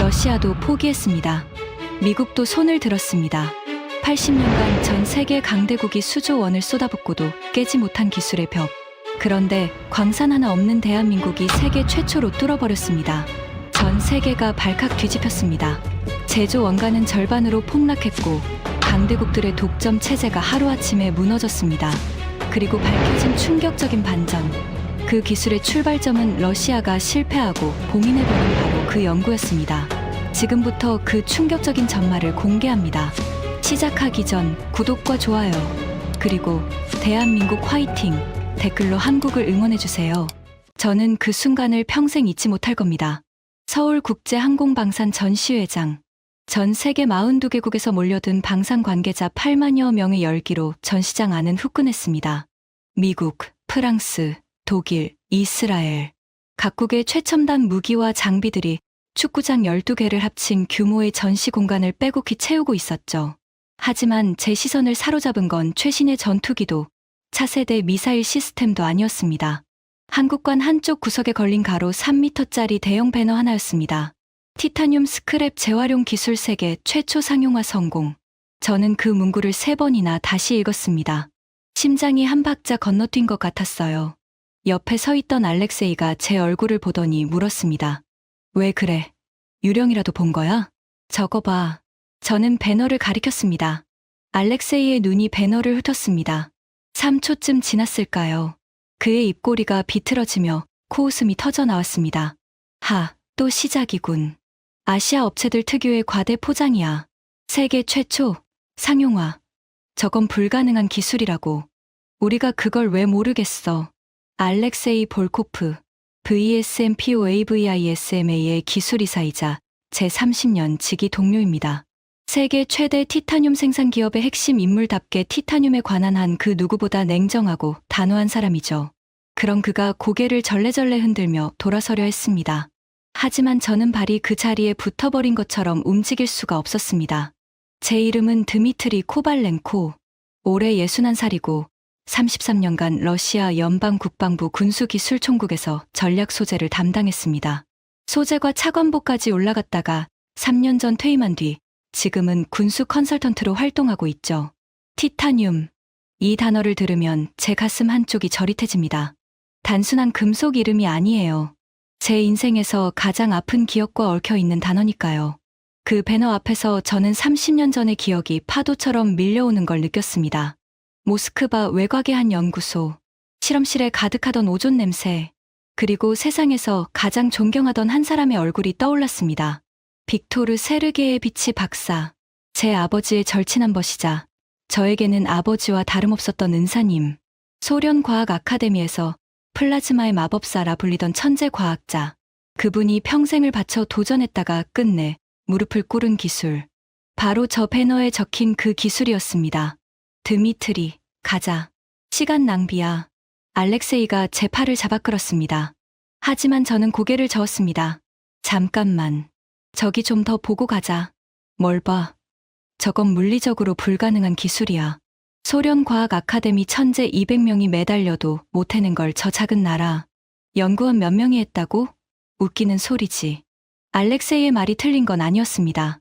러시아도 포기했습니다. 미국도 손을 들었습니다. 80년간 전 세계 강대국이 수조 원을 쏟아붓고도 깨지 못한 기술의 벽. 그런데 광산 하나 없는 대한민국이 세계 최초로 뚫어버렸습니다. 전 세계가 발칵 뒤집혔습니다. 제조 원가는 절반으로 폭락했고 강대국들의 독점 체제가 하루아침에 무너졌습니다. 그리고 밝혀진 충격적인 반전. 그 기술의 출발점은 러시아가 실패하고 봉인해버린 바로 그 연구였습니다. 지금부터 그 충격적인 전말을 공개합니다. 시작하기 전 구독과 좋아요, 그리고 대한민국 화이팅 댓글로 한국을 응원해주세요. 저는 그 순간을 평생 잊지 못할 겁니다. 서울국제항공방산 전시회장. 전 세계 42개국에서 몰려든 방산 관계자 8만여 명의 열기로 전시장 안은 후끈했습니다. 미국, 프랑스, 독일, 이스라엘. 각국의 최첨단 무기와 장비들이 축구장 12개를 합친 규모의 전시 공간을 빼곡히 채우고 있었죠. 하지만 제 시선을 사로잡은 건 최신의 전투기도 차세대 미사일 시스템도 아니었습니다. 한국관 한쪽 구석에 걸린 가로 3m짜리 대형 배너 하나였습니다. 티타늄 스크랩 재활용 기술 세계 최초 상용화 성공. 저는 그 문구를 3번이나 다시 읽었습니다. 심장이 한 박자 건너뛴 것 같았어요. 옆에 서 있던 알렉세이가 제 얼굴을 보더니 물었습니다. 왜 그래? 유령이라도 본 거야? 저거 봐. 저는 배너를 가리켰습니다. 알렉세이의 눈이 배너를 훑었습니다. 3초쯤 지났을까요? 그의 입꼬리가 비틀어지며 코웃음이 터져 나왔습니다. 또 시작이군. 아시아 업체들 특유의 과대 포장이야. 세계 최초, 상용화. 저건 불가능한 기술이라고. 우리가 그걸 왜 모르겠어. 알렉세이 볼코프, VSMPOAVISMA의 기술이사이자 제 30년 지기 동료입니다. 세계 최대 티타늄 생산 기업의 핵심 인물답게 티타늄에 관한 한 그 누구보다 냉정하고 단호한 사람이죠. 그런 그가 고개를 절레절레 흔들며 돌아서려 했습니다. 하지만 저는 발이 그 자리에 붙어버린 것처럼 움직일 수가 없었습니다. 제 이름은 드미트리 코발렌코. 올해 61살이고 33년간 러시아 연방국방부 군수기술총국에서 전략 소재를 담당했습니다. 소재과 차관보까지 올라갔다가 3년 전 퇴임한 뒤 지금은 군수 컨설턴트로 활동하고 있죠. 티타늄. 이 단어를 들으면 제 가슴 한쪽이 저릿해집니다. 단순한 금속 이름이 아니에요. 제 인생에서 가장 아픈 기억과 얽혀있는 단어니까요. 그 배너 앞에서 저는 30년 전의 기억이 파도처럼 밀려오는 걸 느꼈습니다. 모스크바 외곽의 한 연구소, 실험실에 가득하던 오존 냄새, 그리고 세상에서 가장 존경하던 한 사람의 얼굴이 떠올랐습니다. 빅토르 세르게예비치 박사. 제 아버지의 절친한 벗이자 저에게는 아버지와 다름없었던 은사님. 소련 과학 아카데미에서 플라즈마의 마법사라 불리던 천재 과학자. 그분이 평생을 바쳐 도전했다가 끝내 무릎을 꿇은 기술. 바로 저 배너에 적힌 그 기술이었습니다. 드미트리, 가자. 시간 낭비야. 알렉세이가 제 팔을 잡아 끌었습니다. 하지만 저는 고개를 저었습니다. 잠깐만. 저기 좀 더 보고 가자. 뭘 봐. 저건 물리적으로 불가능한 기술이야. 소련 과학 아카데미 천재 200명이 매달려도 못 해낸 걸 저 작은 나라. 연구원 몇 명이 했다고? 웃기는 소리지. 알렉세이의 말이 틀린 건 아니었습니다.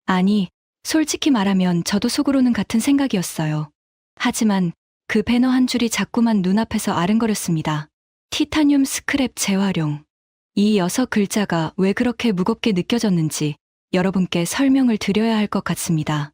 아니, 솔직히 말하면 저도 속으로는 같은 생각이었어요. 하지만 그 배너 한 줄이 자꾸만 눈앞에서 아른거렸습니다. 티타늄 스크랩 재활용. 이 6글자가 왜 그렇게 무겁게 느껴졌는지 여러분께 설명을 드려야 할 것 같습니다.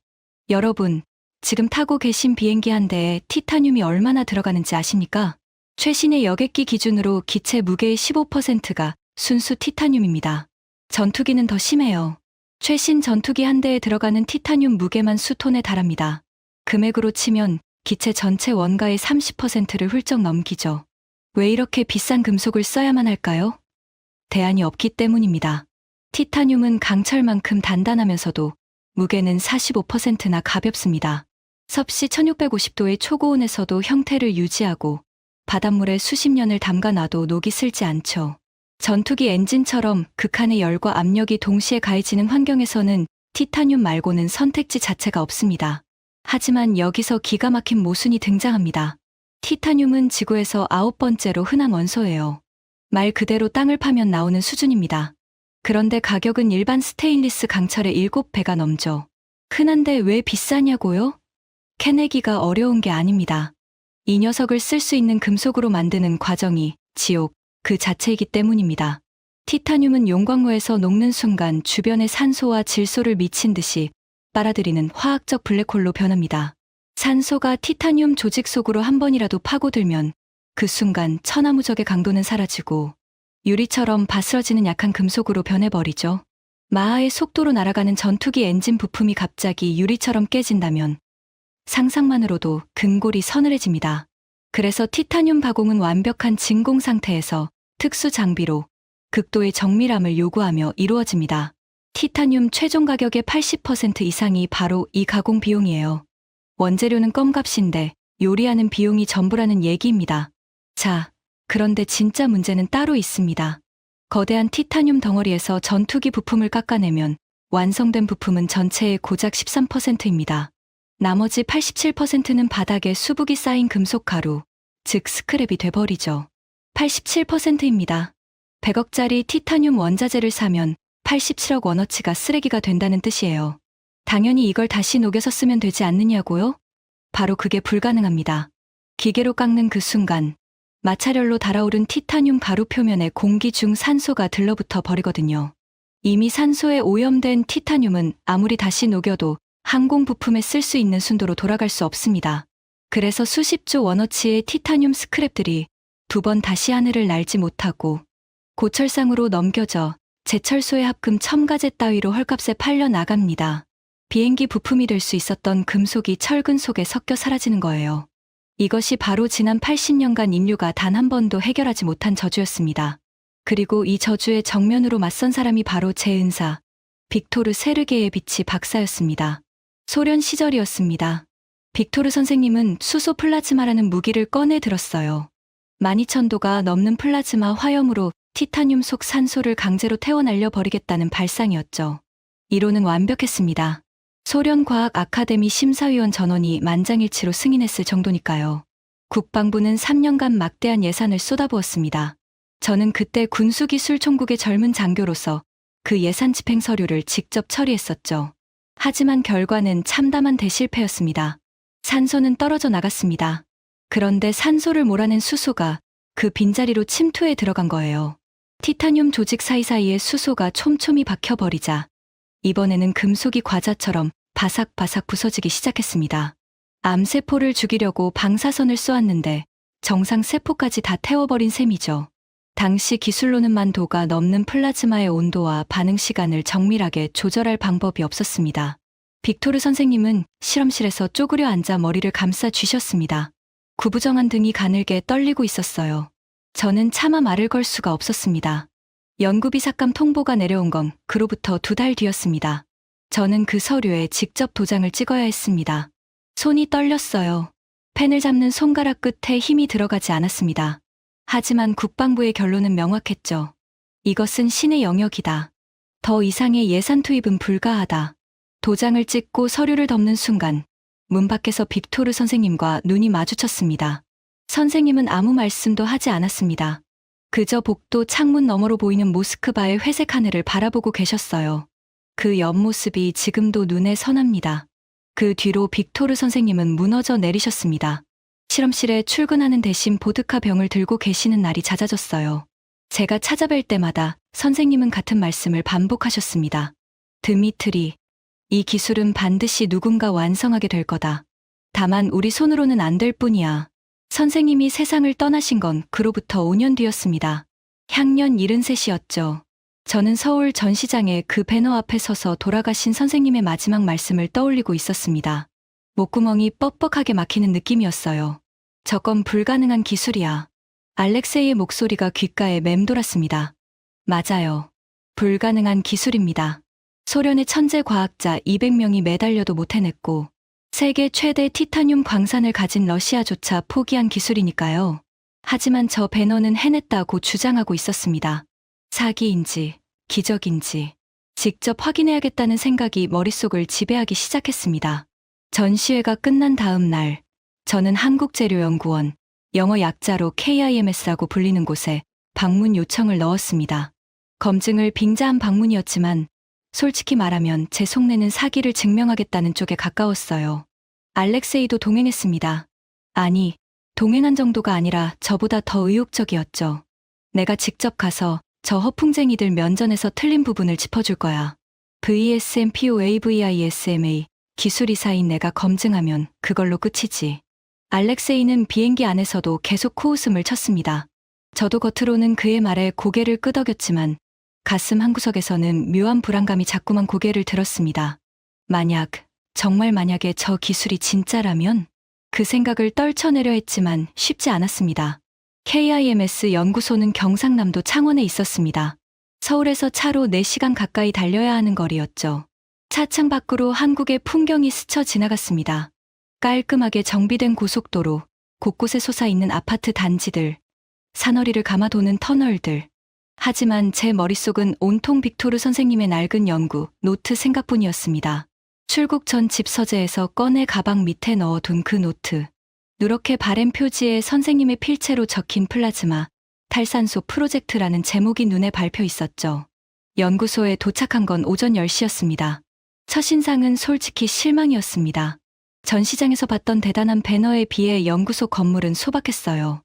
여러분, 지금 타고 계신 비행기 한 대에 티타늄이 얼마나 들어가는지 아십니까? 최신의 여객기 기준으로 기체 무게의 15%가 순수 티타늄입니다. 전투기는 더 심해요. 최신 전투기 한 대에 들어가는 티타늄 무게만 수톤에 달합니다. 금액으로 치면 기체 전체 원가의 30%를 훌쩍 넘기죠. 왜 이렇게 비싼 금속을 써야만 할까요? 대안이 없기 때문입니다. 티타늄은 강철만큼 단단하면서도 무게는 45%나 가볍습니다. 섭씨 1650도의 초고온에서도 형태를 유지하고 바닷물에 수십 년을 담가놔도 녹이 슬지 않죠. 전투기 엔진처럼 극한의 열과 압력이 동시에 가해지는 환경에서는 티타늄 말고는 선택지 자체가 없습니다. 하지만 여기서 기가 막힌 모순이 등장합니다. 티타늄은 지구에서 9번째로 흔한 원소예요. 말 그대로 땅을 파면 나오는 수준입니다. 그런데 가격은 일반 스테인리스 강철의 7배가 넘죠. 흔한데 왜 비싸냐고요? 캐내기가 어려운 게 아닙니다. 이 녀석을 쓸 수 있는 금속으로 만드는 과정이 지옥 그 자체이기 때문입니다. 티타늄은 용광로에서 녹는 순간 주변의 산소와 질소를 미친 듯이 빨아들이는 화학적 블랙홀로 변합니다. 산소가 티타늄 조직 속으로 한 번이라도 파고들면 그 순간 천하무적의 강도는 사라지고 유리처럼 바스러지는 약한 금속으로 변해버리죠. 마하의 속도로 날아가는 전투기 엔진 부품이 갑자기 유리처럼 깨진다면 상상만으로도 근골이 서늘해집니다. 그래서 티타늄 가공은 완벽한 진공 상태에서 특수 장비로 극도의 정밀함을 요구하며 이루어집니다. 티타늄 최종 가격의 80% 이상이 바로 이 가공 비용이에요. 원재료는 껌값인데 요리하는 비용이 전부라는 얘기입니다. 자, 그런데 진짜 문제는 따로 있습니다. 거대한 티타늄 덩어리에서 전투기 부품을 깎아내면 완성된 부품은 전체의 고작 13%입니다. 나머지 87%는 바닥에 수북이 쌓인 금속 가루, 즉 스크랩이 돼버리죠. 87%입니다. 100억짜리 티타늄 원자재를 사면 87억 원어치가 쓰레기가 된다는 뜻이에요. 당연히 이걸 다시 녹여서 쓰면 되지 않느냐고요? 바로 그게 불가능합니다. 기계로 깎는 그 순간 마찰열로 달아오른 티타늄 가루 표면에 공기 중 산소가 들러붙어 버리거든요. 이미 산소에 오염된 티타늄은 아무리 다시 녹여도 항공 부품에 쓸 수 있는 순도로 돌아갈 수 없습니다. 그래서 수십조 원어치의 티타늄 스크랩들이 두 번 다시 하늘을 날지 못하고 고철상으로 넘겨져 제철소의 합금 첨가제 따위로 헐값에 팔려 나갑니다. 비행기 부품이 될 수 있었던 금속이 철근 속에 섞여 사라지는 거예요. 이것이 바로 지난 80년간 인류가 단 한 번도 해결하지 못한 저주였습니다. 그리고 이 저주에 정면으로 맞선 사람이 바로 제 은사, 빅토르 세르게의 비치 박사였습니다. 소련 시절이었습니다. 빅토르 선생님은 수소 플라즈마라는 무기를 꺼내 들었어요. 12,000도가 넘는 플라즈마 화염으로 티타늄 속 산소를 강제로 태워날려 버리겠다는 발상이었죠. 이론은 완벽했습니다. 소련 과학 아카데미 심사위원 전원이 만장일치로 승인했을 정도니까요. 국방부는 3년간 막대한 예산을 쏟아부었습니다. 저는 그때 군수기술총국의 젊은 장교로서 그 예산 집행 서류를 직접 처리했었죠. 하지만 결과는 참담한 대실패였습니다. 산소는 떨어져 나갔습니다. 그런데 산소를 몰아낸 수소가 그 빈자리로 침투해 들어간 거예요. 티타늄 조직 사이사이에 수소가 촘촘히 박혀버리자 이번에는 금속이 과자처럼 바삭바삭 부서지기 시작했습니다. 암세포를 죽이려고 방사선을 쏘았는데 정상 세포까지 다 태워버린 셈이죠. 당시 기술로는 10,000도가 넘는 플라즈마의 온도와 반응 시간을 정밀하게 조절할 방법이 없었습니다. 빅토르 선생님은 실험실에서 쪼그려 앉아 머리를 감싸 쥐셨습니다. 구부정한 등이 가늘게 떨리고 있었어요. 저는 차마 말을 걸 수가 없었습니다. 연구비 삭감 통보가 내려온 건 그로부터 2달 뒤였습니다. 저는 그 서류에 직접 도장을 찍어야 했습니다. 손이 떨렸어요. 펜을 잡는 손가락 끝에 힘이 들어가지 않았습니다. 하지만 국방부의 결론은 명확했죠. 이것은 신의 영역이다. 더 이상의 예산 투입은 불가하다. 도장을 찍고 서류를 덮는 순간 문 밖에서 빅토르 선생님과 눈이 마주쳤습니다. 선생님은 아무 말씀도 하지 않았습니다. 그저 복도 창문 너머로 보이는 모스크바의 회색 하늘을 바라보고 계셨어요. 그 옆모습이 지금도 눈에 선합니다. 그 뒤로 빅토르 선생님은 무너져 내리셨습니다. 실험실에 출근하는 대신 보드카 병을 들고 계시는 날이 잦아졌어요. 제가 찾아뵐 때마다 선생님은 같은 말씀을 반복하셨습니다. 드미트리, 이 기술은 반드시 누군가 완성하게 될 거다. 다만 우리 손으로는 안 될 뿐이야. 선생님이 세상을 떠나신 건 그로부터 5년 뒤였습니다. 향년 73이었죠. 저는 서울 전시장에 그 배너 앞에 서서 돌아가신 선생님의 마지막 말씀을 떠올리고 있었습니다. 목구멍이 뻑뻑하게 막히는 느낌이었어요. 저건 불가능한 기술이야. 알렉세이의 목소리가 귓가에 맴돌았습니다. 맞아요. 불가능한 기술입니다. 소련의 천재 과학자 200명이 매달려도 못 해냈고 세계 최대 티타늄 광산을 가진 러시아조차 포기한 기술이니까요. 하지만 저 배너는 해냈다고 주장하고 있었습니다. 사기인지 기적인지 직접 확인해야겠다는 생각이 머릿속을 지배하기 시작했습니다. 전시회가 끝난 다음 날, 저는 한국재료연구원, 영어 약자로 KIMS라고 불리는 곳에 방문 요청을 넣었습니다. 검증을 빙자한 방문이었지만 솔직히 말하면 제 속내는 사기를 증명하겠다는 쪽에 가까웠어요. 알렉세이도 동행했습니다. 아니, 동행한 정도가 아니라 저보다 더 의욕적이었죠. 내가 직접 가서 저 허풍쟁이들 면전에서 틀린 부분을 짚어줄 거야. VSMPOAVISMA 기술이사인 내가 검증하면 그걸로 끝이지. 알렉세이는 비행기 안에서도 계속 코웃음을 쳤습니다. 저도 겉으로는 그의 말에 고개를 끄덕였지만 가슴 한구석에서는 묘한 불안감이 자꾸만 고개를 들었습니다. 정말 만약에 저 기술이 진짜라면? 그 생각을 떨쳐내려 했지만 쉽지 않았습니다. KIMS 연구소는 경상남도 창원에 있었습니다. 서울에서 차로 4시간 가까이 달려야 하는 거리였죠. 차창 밖으로 한국의 풍경이 스쳐 지나갔습니다. 깔끔하게 정비된 고속도로, 곳곳에 솟아있는 아파트 단지들, 사너리를 감아 도는 터널들. 하지만 제 머릿속은 온통 빅토르 선생님의 낡은 연구, 노트 생각뿐이었습니다. 출국 전 집 서재에서 꺼내 가방 밑에 넣어둔 그 노트. 누렇게 바램 표지에 선생님의 필체로 적힌 플라즈마, 탈산소 프로젝트라는 제목이 눈에 밟혀 있었죠. 연구소에 도착한 건 오전 10시였습니다. 첫인상은 솔직히 실망이었습니다. 전시장에서 봤던 대단한 배너에 비해 연구소 건물은 소박했어요.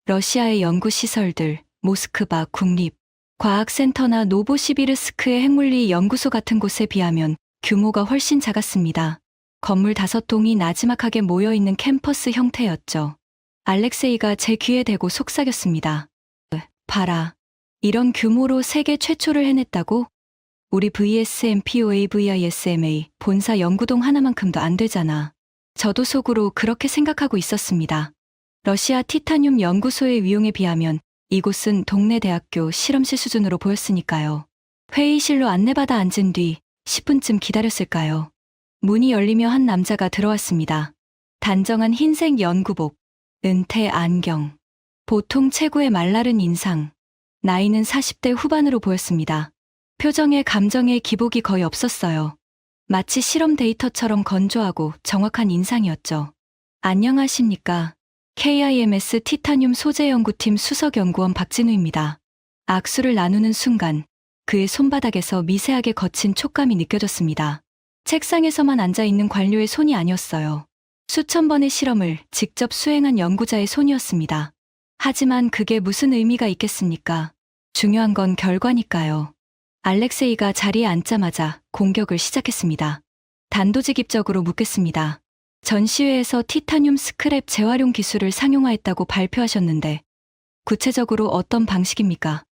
러시아의 연구시설들, 모스크바 국립 과학센터나 노보시비르스크의 핵물리 연구소 같은 곳에 비하면 규모가 훨씬 작았습니다. 건물 5동이 나지막하게 모여있는 캠퍼스 형태였죠. 알렉세이가 제 귀에 대고 속삭였습니다. 봐라. 이런 규모로 세계 최초를 해냈다고? 우리 VSMPOAVISMA 본사 연구동 하나만큼도 안 되잖아. 저도 속으로 그렇게 생각하고 있었습니다. 러시아 티타늄 연구소의 위용에 비하면 이곳은 동네 대학교 실험실 수준으로 보였으니까요. 회의실로 안내받아 앉은 뒤 10분쯤 기다렸을까요? 문이 열리며 한 남자가 들어왔습니다. 단정한 흰색 연구복, 은퇴 안경, 보통 체구의 말라른 인상, 나이는 40대 후반으로 보였습니다. 표정에 감정의 기복이 거의 없었어요. 마치 실험 데이터처럼 건조하고 정확한 인상이었죠. 안녕하십니까. KIMS 티타늄 소재 연구팀 수석연구원 박진우입니다. 악수를 나누는 순간 그의 손바닥에서 미세하게 거친 촉감이 느껴졌습니다. 책상에서만 앉아있는 관료의 손이 아니었어요. 수천 번의 실험을 직접 수행한 연구자의 손이었습니다. 하지만 그게 무슨 의미가 있겠습니까? 중요한 건 결과니까요. 알렉세이가 자리에 앉자마자 공격을 시작했습니다. 단도직입적으로 묻겠습니다. 전시회에서 티타늄 스크랩 재활용 기술을 상용화했다고 발표하셨는데 구체적으로 어떤 방식입니까?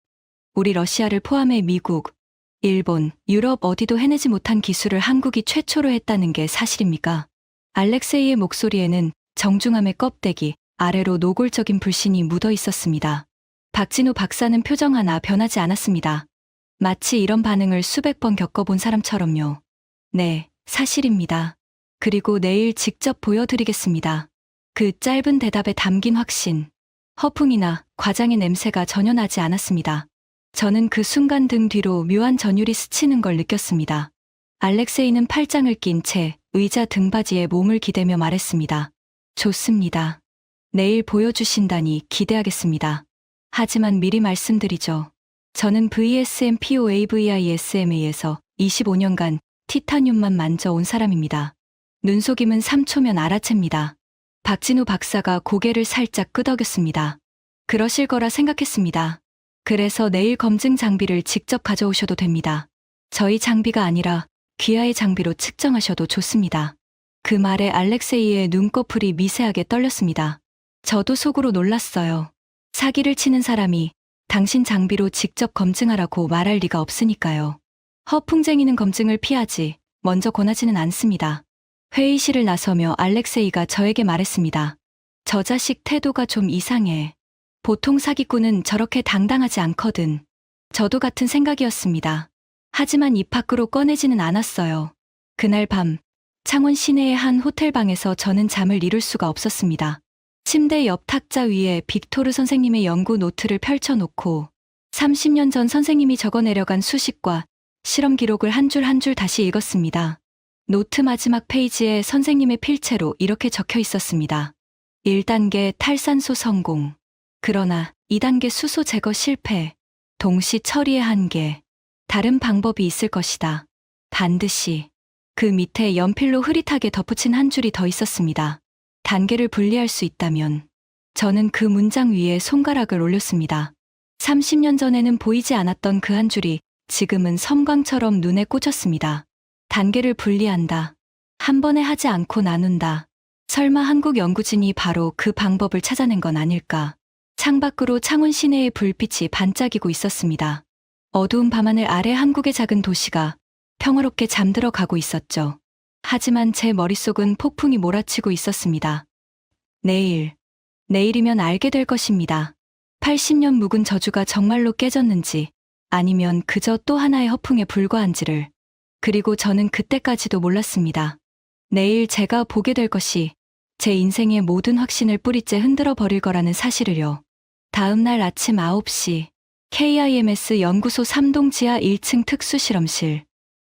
우리 러시아를 포함해 미국, 일본, 유럽 어디도 해내지 못한 기술을 한국이 최초로 했다는 게 사실입니까? 알렉세이의 목소리에는 정중함의 껍데기 아래로 노골적인 불신이 묻어 있었습니다. 박진우 박사는 표정 하나 변하지 않았습니다. 마치 이런 반응을 수백 번 겪어본 사람처럼요. 네, 사실입니다. 그리고 내일 직접 보여드리겠습니다. 그 짧은 대답에 담긴 확신. 허풍이나 과장의 냄새가 전혀 나지 않았습니다. 저는 그 순간 등 뒤로 묘한 전율이 스치는 걸 느꼈습니다. 알렉세이는 팔짱을 낀 채 의자 등받이에 몸을 기대며 말했습니다. 좋습니다. 내일 보여주신다니 기대하겠습니다. 하지만 미리 말씀드리죠. 저는 VSMPOAVISMA에서 25년간 티타늄만 만져온 사람입니다. 눈속임은 3초면 알아챕니다. 박진우 박사가 고개를 살짝 끄덕였습니다. 그러실 거라 생각했습니다. 그래서 내일 검증 장비를 직접 가져오셔도 됩니다. 저희 장비가 아니라 귀하의 장비로 측정하셔도 좋습니다. 그 말에 알렉세이의 눈꺼풀이 미세하게 떨렸습니다. 저도 속으로 놀랐어요. 사기를 치는 사람이 당신 장비로 직접 검증하라고 말할 리가 없으니까요. 허풍쟁이는 검증을 피하지 먼저 권하지는 않습니다. 회의실을 나서며 알렉세이가 저에게 말했습니다. 저 자식 태도가 좀 이상해. 보통 사기꾼은 저렇게 당당하지 않거든. 저도 같은 생각이었습니다. 하지만 입 밖으로 꺼내지는 않았어요. 그날 밤 창원 시내의 한 호텔방에서 저는 잠을 이룰 수가 없었습니다. 침대 옆 탁자 위에 빅토르 선생님의 연구 노트를 펼쳐놓고 30년 전 선생님이 적어내려간 수식과 실험 기록을 한 줄 한 줄 다시 읽었습니다. 노트 마지막 페이지에 선생님의 필체로 이렇게 적혀 있었습니다. 1단계 탈산소 성공. 그러나 2단계 수소 제거 실패. 동시 처리의 한계. 다른 방법이 있을 것이다. 반드시. 그 밑에 연필로 흐릿하게 덧붙인 한 줄이 더 있었습니다. 단계를 분리할 수 있다면. 저는 그 문장 위에 손가락을 올렸습니다. 30년 전에는 보이지 않았던 그 한 줄이 지금은 섬광처럼 눈에 꽂혔습니다. 단계를 분리한다. 한 번에 하지 않고 나눈다. 설마 한국 연구진이 바로 그 방법을 찾아낸 건 아닐까. 창밖으로 창원 시내의 불빛이 반짝이고 있었습니다. 어두운 밤하늘 아래 한국의 작은 도시가 평화롭게 잠들어 가고 있었죠. 하지만 제 머릿속은 폭풍이 몰아치고 있었습니다. 내일이면 알게 될 것입니다. 80년 묵은 저주가 정말로 깨졌는지 아니면 그저 또 하나의 허풍에 불과한지를. 그리고 저는 그때까지도 몰랐습니다. 내일 제가 보게 될 것이 제 인생의 모든 확신을 뿌리째 흔들어 버릴 거라는 사실을요. 다음 날 아침 9시 KIMS 연구소 3동 지하 1층 특수실험실.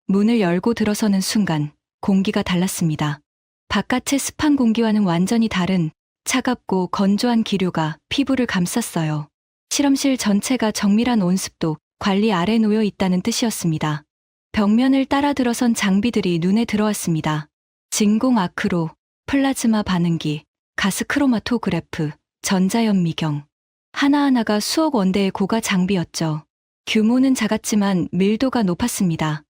문을 열고 들어서는 순간 공기가 달랐습니다. 바깥의 습한 공기와는 완전히 다른 차갑고 건조한 기류가 피부를 감쌌어요. 실험실 전체가 정밀한 온습도 관리 아래 놓여 있다는 뜻이었습니다. 벽면을 따라 들어선 장비들이 눈에 들어왔습니다. 진공 아크로, 플라즈마 반응기, 가스 크로마토그래프, 전자연미경. 하나하나가 수억 원대의 고가 장비였죠. 규모는 작았지만 밀도가 높았습니다.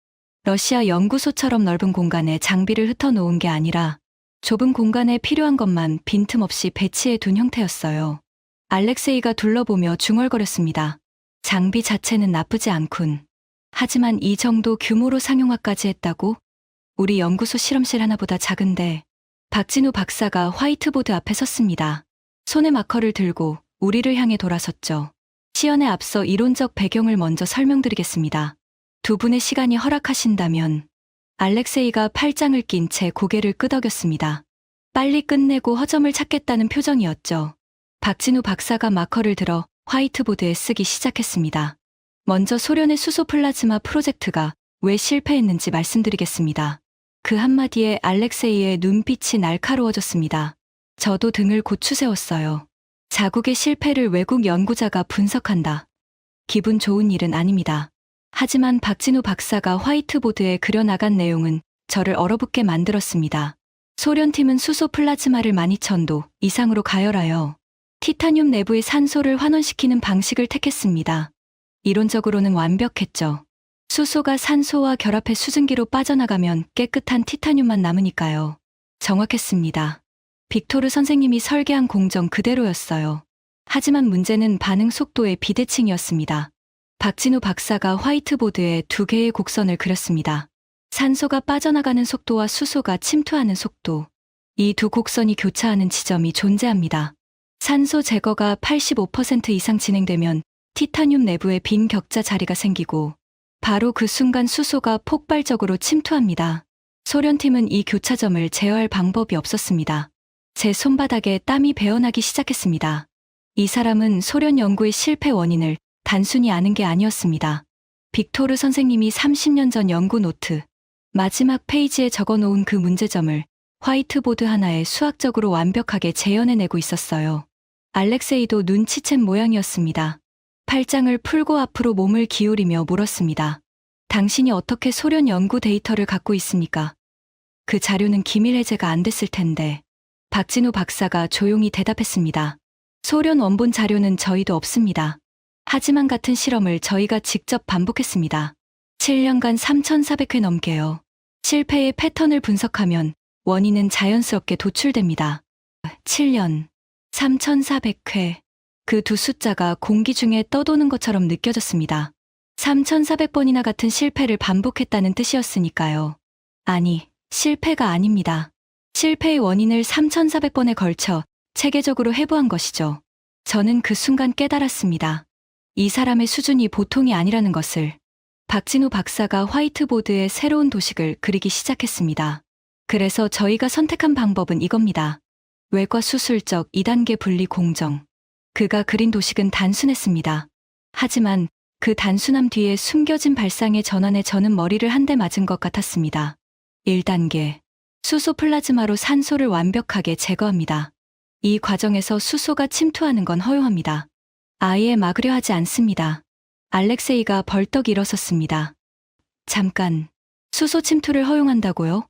러시아 연구소처럼 넓은 공간에 장비를 흩어놓은 게 아니라 좁은 공간에 필요한 것만 빈틈없이 배치해 둔 형태였어요. 알렉세이가 둘러보며 중얼거렸습니다. 장비 자체는 나쁘지 않군. 하지만 이 정도 규모로 상용화까지 했다고? 우리 연구소 실험실 하나보다 작은데. 박진우 박사가 화이트보드 앞에 섰습니다. 손에 마커를 들고 우리를 향해 돌아섰죠. 시연에 앞서 이론적 배경을 먼저 설명드리겠습니다. 두 분의 시간이 허락하신다면. 알렉세이가 팔짱을 낀 채 고개를 끄덕였습니다. 빨리 끝내고 허점을 찾겠다는 표정이었죠. 박진우 박사가 마커를 들어 화이트보드에 쓰기 시작했습니다. 먼저 소련의 수소 플라즈마 프로젝트가 왜 실패했는지 말씀드리겠습니다. 그 한마디에 알렉세이의 눈빛이 날카로워졌습니다. 저도 등을 고추 세웠어요. 자국의 실패를 외국 연구자가 분석한다. 기분 좋은 일은 아닙니다. 하지만 박진우 박사가 화이트보드에 그려나간 내용은 저를 얼어붙게 만들었습니다. 소련팀은 수소 플라즈마를 12,000도 이상으로 가열하여 티타늄 내부의 산소를 환원시키는 방식을 택했습니다. 이론적으로는 완벽했죠. 수소가 산소와 결합해 수증기로 빠져나가면 깨끗한 티타늄만 남으니까요. 정확했습니다. 빅토르 선생님이 설계한 공정 그대로였어요. 하지만 문제는 반응 속도의 비대칭이었습니다. 박진우 박사가 화이트보드에 두 개의 곡선을 그렸습니다. 산소가 빠져나가는 속도와 수소가 침투하는 속도. 이 두 곡선이 교차하는 지점이 존재합니다. 산소 제거가 85% 이상 진행되면 티타늄 내부에 빈 격자 자리가 생기고 바로 그 순간 수소가 폭발적으로 침투합니다. 소련팀은 이 교차점을 제어할 방법이 없었습니다. 제 손바닥에 땀이 배어나기 시작했습니다. 이 사람은 소련 연구의 실패 원인을 단순히 아는 게 아니었습니다. 빅토르 선생님이 30년 전 연구 노트 마지막 페이지에 적어놓은 그 문제점을 화이트보드 하나에 수학적으로 완벽하게 재현해내고 있었어요. 알렉세이도 눈치챈 모양이었습니다. 팔짱을 풀고 앞으로 몸을 기울이며 물었습니다. 당신이 어떻게 소련 연구 데이터를 갖고 있습니까? 그 자료는 기밀 해제가 안 됐을 텐데. 박진우 박사가 조용히 대답했습니다. 소련 원본 자료는 저희도 없습니다. 하지만 같은 실험을 저희가 직접 반복했습니다. 7년간 3,400회 넘게요. 실패의 패턴을 분석하면 원인은 자연스럽게 도출됩니다. 7년, 3,400회. 그 두 숫자가 공기 중에 떠도는 것처럼 느껴졌습니다. 3,400번이나 같은 실패를 반복했다는 뜻이었으니까요. 아니, 실패가 아닙니다. 실패의 원인을 3,400번에 걸쳐 체계적으로 해부한 것이죠. 저는 그 순간 깨달았습니다. 이 사람의 수준이 보통이 아니라는 것을. 박진우 박사가 화이트보드에 새로운 도식을 그리기 시작했습니다. 그래서 저희가 선택한 방법은 이겁니다. 외과 수술적 2단계 분리 공정. 그가 그린 도식은 단순했습니다. 하지만 그 단순함 뒤에 숨겨진 발상의 전환에 저는 머리를 한 대 맞은 것 같았습니다. 1단계. 수소 플라즈마로 산소를 완벽하게 제거합니다. 이 과정에서 수소가 침투하는 건 허용합니다. 아예 막으려 하지 않습니다. 알렉세이가 벌떡 일어섰습니다. 잠깐, 수소 침투를 허용한다고요?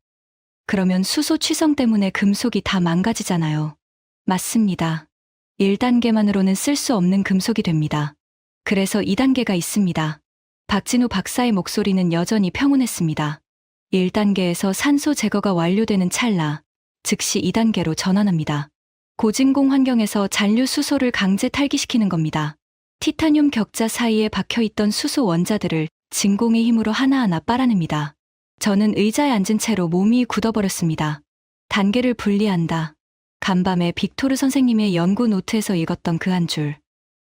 그러면 수소 취성 때문에 금속이 다 망가지잖아요. 맞습니다. 1단계만으로는 쓸 수 없는 금속이 됩니다. 그래서 2단계가 있습니다. 박진우 박사의 목소리는 여전히 평온했습니다. 1단계에서 산소 제거가 완료되는 찰나, 즉시 2단계로 전환합니다. 고진공 환경에서 잔류 수소를 강제 탈기시키는 겁니다. 티타늄 격자 사이에 박혀있던 수소 원자들을 진공의 힘으로 하나하나 빨아냅니다. 저는 의자에 앉은 채로 몸이 굳어버렸습니다. 단계를 분리한다. 간밤에 빅토르 선생님의 연구 노트에서 읽었던 그 한 줄.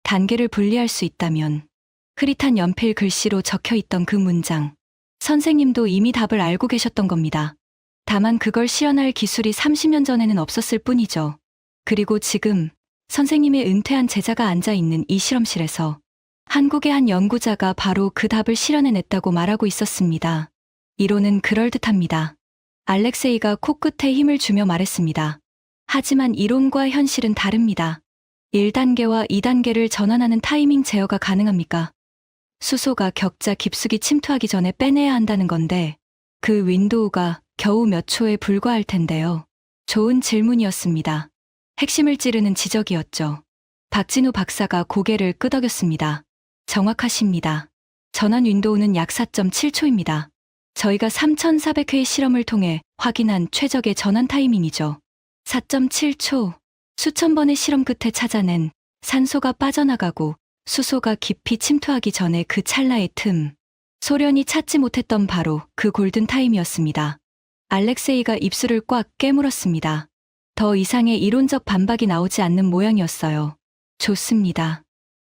단계를 분리할 수 있다면. 흐릿한 연필 글씨로 적혀있던 그 문장. 선생님도 이미 답을 알고 계셨던 겁니다. 다만 그걸 실현할 기술이 30년 전에는 없었을 뿐이죠. 그리고 지금 선생님의 은퇴한 제자가 앉아있는 이 실험실에서 한국의 한 연구자가 바로 그 답을 실현해냈다고 말하고 있었습니다. 이론은 그럴듯합니다. 알렉세이가 코끝에 힘을 주며 말했습니다. 하지만 이론과 현실은 다릅니다. 1단계와 2단계를 전환하는 타이밍 제어가 가능합니까? 수소가 격자 깊숙이 침투하기 전에 빼내야 한다는 건데 그 윈도우가 겨우 몇 초에 불과할 텐데요. 좋은 질문이었습니다. 핵심을 찌르는 지적이었죠. 박진우 박사가 고개를 끄덕였습니다. 정확하십니다. 전환 윈도우는 약 4.7초입니다. 저희가 3,400회의 실험을 통해 확인한 최적의 전환 타이밍이죠. 4.7초. 수천 번의 실험 끝에 찾아낸 산소가 빠져나가고 수소가 깊이 침투하기 전에 그 찰나의 틈. 소련이 찾지 못했던 바로 그 골든 타임이었습니다. 알렉세이가 입술을 꽉 깨물었습니다. 더 이상의 이론적 반박이 나오지 않는 모양이었어요. 좋습니다.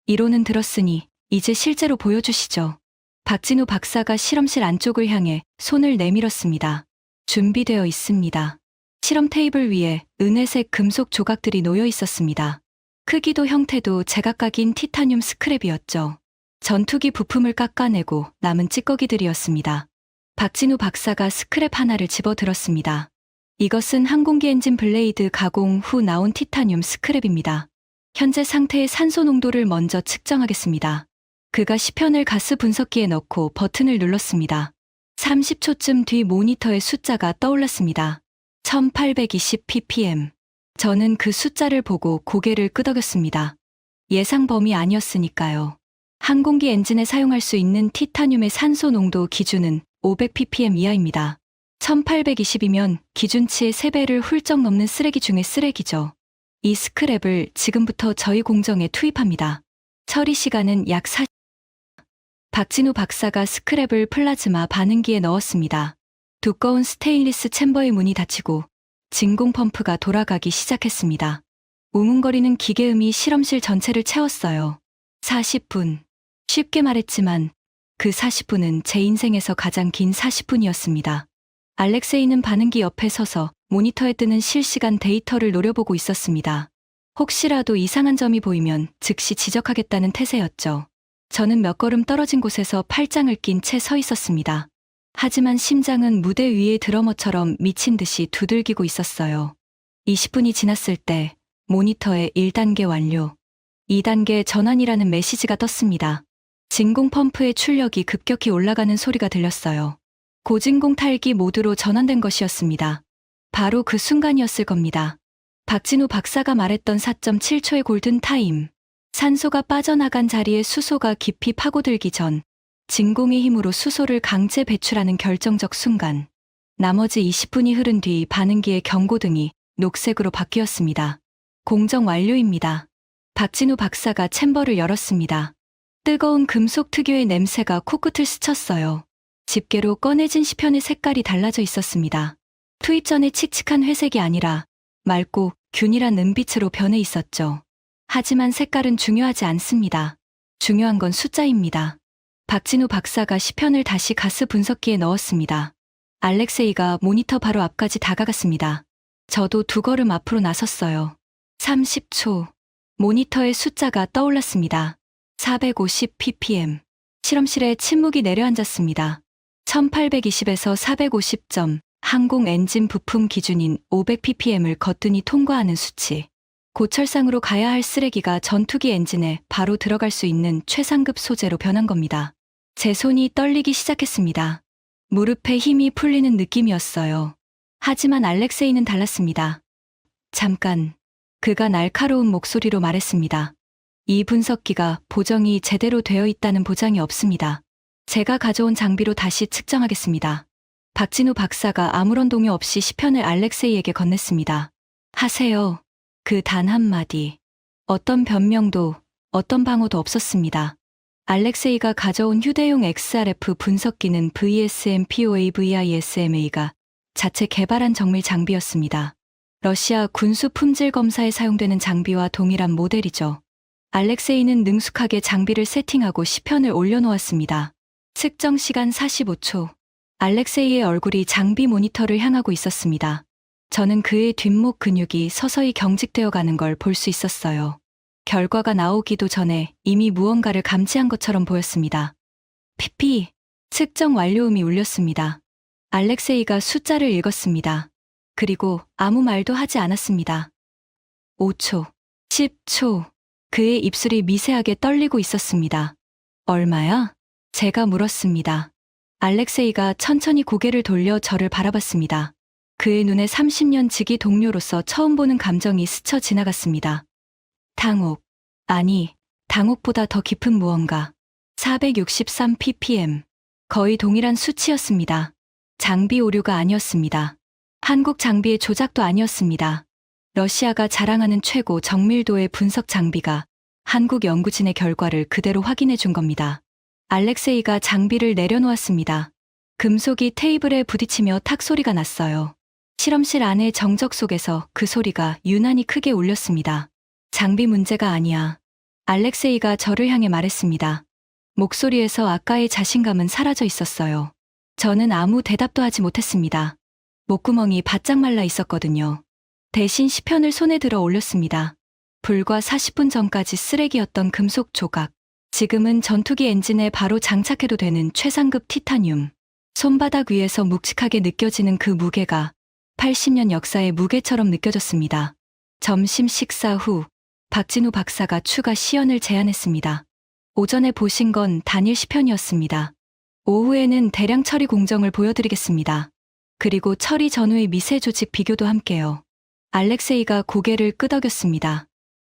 이론은 들었으니 이제 실제로 보여주시죠. 박진우 박사가 실험실 안쪽을 향해 손을 내밀었습니다. 준비되어 있습니다. 실험 테이블 위에 은회색 금속 조각들이 놓여 있었습니다. 크기도 형태도 제각각인 티타늄 스크랩이었죠. 전투기 부품을 깎아내고 남은 찌꺼기들이었습니다. 박진우 박사가 스크랩 하나를 집어들었습니다. 이것은 항공기 엔진 블레이드 가공 후 나온 티타늄 스크랩입니다. 현재 상태의 산소 농도를 먼저 측정하겠습니다. 그가 시편을 가스 분석기에 넣고 버튼을 눌렀습니다. 30초쯤 뒤 모니터에 숫자가 떠올랐습니다. 1820 ppm. 저는 그 숫자를 보고 고개를 끄덕였습니다. 예상 범위 아니었으니까요. 항공기 엔진에 사용할 수 있는 티타늄의 산소 농도 기준은 500 ppm 이하입니다. 1820이면 기준치의 3배를 훌쩍 넘는 쓰레기 중의 쓰레기죠. 이 스크랩을 지금부터 저희 공정에 투입합니다. 처리 시간은 약 40. 박진우 박사가 스크랩을 플라즈마 반응기에 넣었습니다. 두꺼운 스테인리스 챔버의 문이 닫히고 진공 펌프가 돌아가기 시작했습니다. 우문거리는 기계음이 실험실 전체를 채웠어요. 40분. 쉽게 말했지만 그 40분은 제 인생에서 가장 긴 40분이었습니다. 알렉세이는 반응기 옆에 서서 모니터에 뜨는 실시간 데이터를 노려보고 있었습니다. 혹시라도 이상한 점이 보이면 즉시 지적하겠다는 태세였죠. 저는 몇 걸음 떨어진 곳에서 팔짱을 낀 채 서 있었습니다. 하지만 심장은 무대 위의 드러머처럼 미친 듯이 두들기고 있었어요. 20분이 지났을 때 모니터에 1단계 완료, 2단계 전환이라는 메시지가 떴습니다. 진공 펌프의 출력이 급격히 올라가는 소리가 들렸어요. 고진공 탈기 모드로 전환된 것이었습니다. 바로 그 순간이었을 겁니다. 박진우 박사가 말했던 4.7초의 골든 타임. 산소가 빠져나간 자리에 수소가 깊이 파고들기 전 진공의 힘으로 수소를 강제 배출하는 결정적 순간. 나머지 20분이 흐른 뒤 반응기의 경고등이 녹색으로 바뀌었습니다. 공정 완료입니다. 박진우 박사가 챔버를 열었습니다. 뜨거운 금속 특유의 냄새가 코끝을 스쳤어요. 집게로 꺼내진 시편의 색깔이 달라져 있었습니다. 투입 전의 칙칙한 회색이 아니라 맑고 균일한 은빛으로 변해 있었죠. 하지만 색깔은 중요하지 않습니다. 중요한 건 숫자입니다. 박진우 박사가 시편을 다시 가스 분석기에 넣었습니다. 알렉세이가 모니터 바로 앞까지 다가갔습니다. 저도 2걸음 앞으로 나섰어요. 30초. 모니터의 숫자가 떠올랐습니다. 450 ppm. 실험실에 침묵이 내려앉았습니다. 1820에서 450점, 항공 엔진 부품 기준인 500 ppm을 거뜬히 통과하는 수치. 고철상으로 가야 할 쓰레기가 전투기 엔진에 바로 들어갈 수 있는 최상급 소재로 변한 겁니다. 제 손이 떨리기 시작했습니다. 무릎에 힘이 풀리는 느낌이었어요. 하지만 알렉세이는 달랐습니다. 잠깐. 그가 날카로운 목소리로 말했습니다. 이 분석기가 보정이 제대로 되어 있다는 보장이 없습니다. 제가 가져온 장비로 다시 측정하겠습니다. 박진우 박사가 아무런 동요 없이 시편을 알렉세이에게 건넸습니다. 하세요. 그 단 한마디. 어떤 변명도, 어떤 방어도 없었습니다. 알렉세이가 가져온 휴대용 XRF 분석기는 VSM-POA-VISMA가 자체 개발한 정밀 장비였습니다. 러시아 군수 품질 검사에 사용되는 장비와 동일한 모델이죠. 알렉세이는 능숙하게 장비를 세팅하고 시편을 올려놓았습니다. 측정 시간 45초. 알렉세이의 얼굴이 장비 모니터를 향하고 있었습니다. 저는 그의 뒷목 근육이 서서히 경직되어 가는 걸 볼 수 있었어요. 결과가 나오기도 전에 이미 무언가를 감지한 것처럼 보였습니다. PP. 측정 완료음이 울렸습니다. 알렉세이가 숫자를 읽었습니다. 그리고 아무 말도 하지 않았습니다. 5초. 10초. 그의 입술이 미세하게 떨리고 있었습니다. 얼마야? 제가 물었습니다. 알렉세이가 천천히 고개를 돌려 저를 바라봤습니다. 그의 눈에 30년 지기 동료로서 처음 보는 감정이 스쳐 지나갔습니다. 당혹. 아니, 당혹보다 더 깊은 무언가. 463 ppm. 거의 동일한 수치였습니다. 장비 오류가 아니었습니다. 한국 장비의 조작도 아니었습니다. 러시아가 자랑하는 최고 정밀도의 분석 장비가 한국 연구진의 결과를 그대로 확인해 준 겁니다. 알렉세이가 장비를 내려놓았습니다. 금속이 테이블에 부딪히며 탁 소리가 났어요. 실험실 안의 정적 속에서 그 소리가 유난히 크게 울렸습니다. 장비 문제가 아니야. 알렉세이가 저를 향해 말했습니다. 목소리에서 아까의 자신감은 사라져 있었어요. 저는 아무 대답도 하지 못했습니다. 목구멍이 바짝 말라 있었거든요. 대신 시편을 손에 들어 올렸습니다. 불과 40분 전까지 쓰레기였던 금속 조각. 지금은 전투기 엔진에 바로 장착해도 되는 최상급 티타늄. 손바닥 위에서 묵직하게 느껴지는 그 무게가 80년 역사의 무게처럼 느껴졌습니다. 점심 식사 후 박진우 박사가 추가 시연을 제안했습니다. 오전에 보신 건 단일 시편이었습니다. 오후에는 대량 처리 공정을 보여드리겠습니다. 그리고 처리 전후의 미세 조직 비교도 함께요. 알렉세이가 고개를 끄덕였습니다.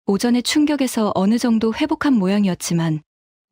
오전의 충격에서 어느 정도 회복한 모양이었지만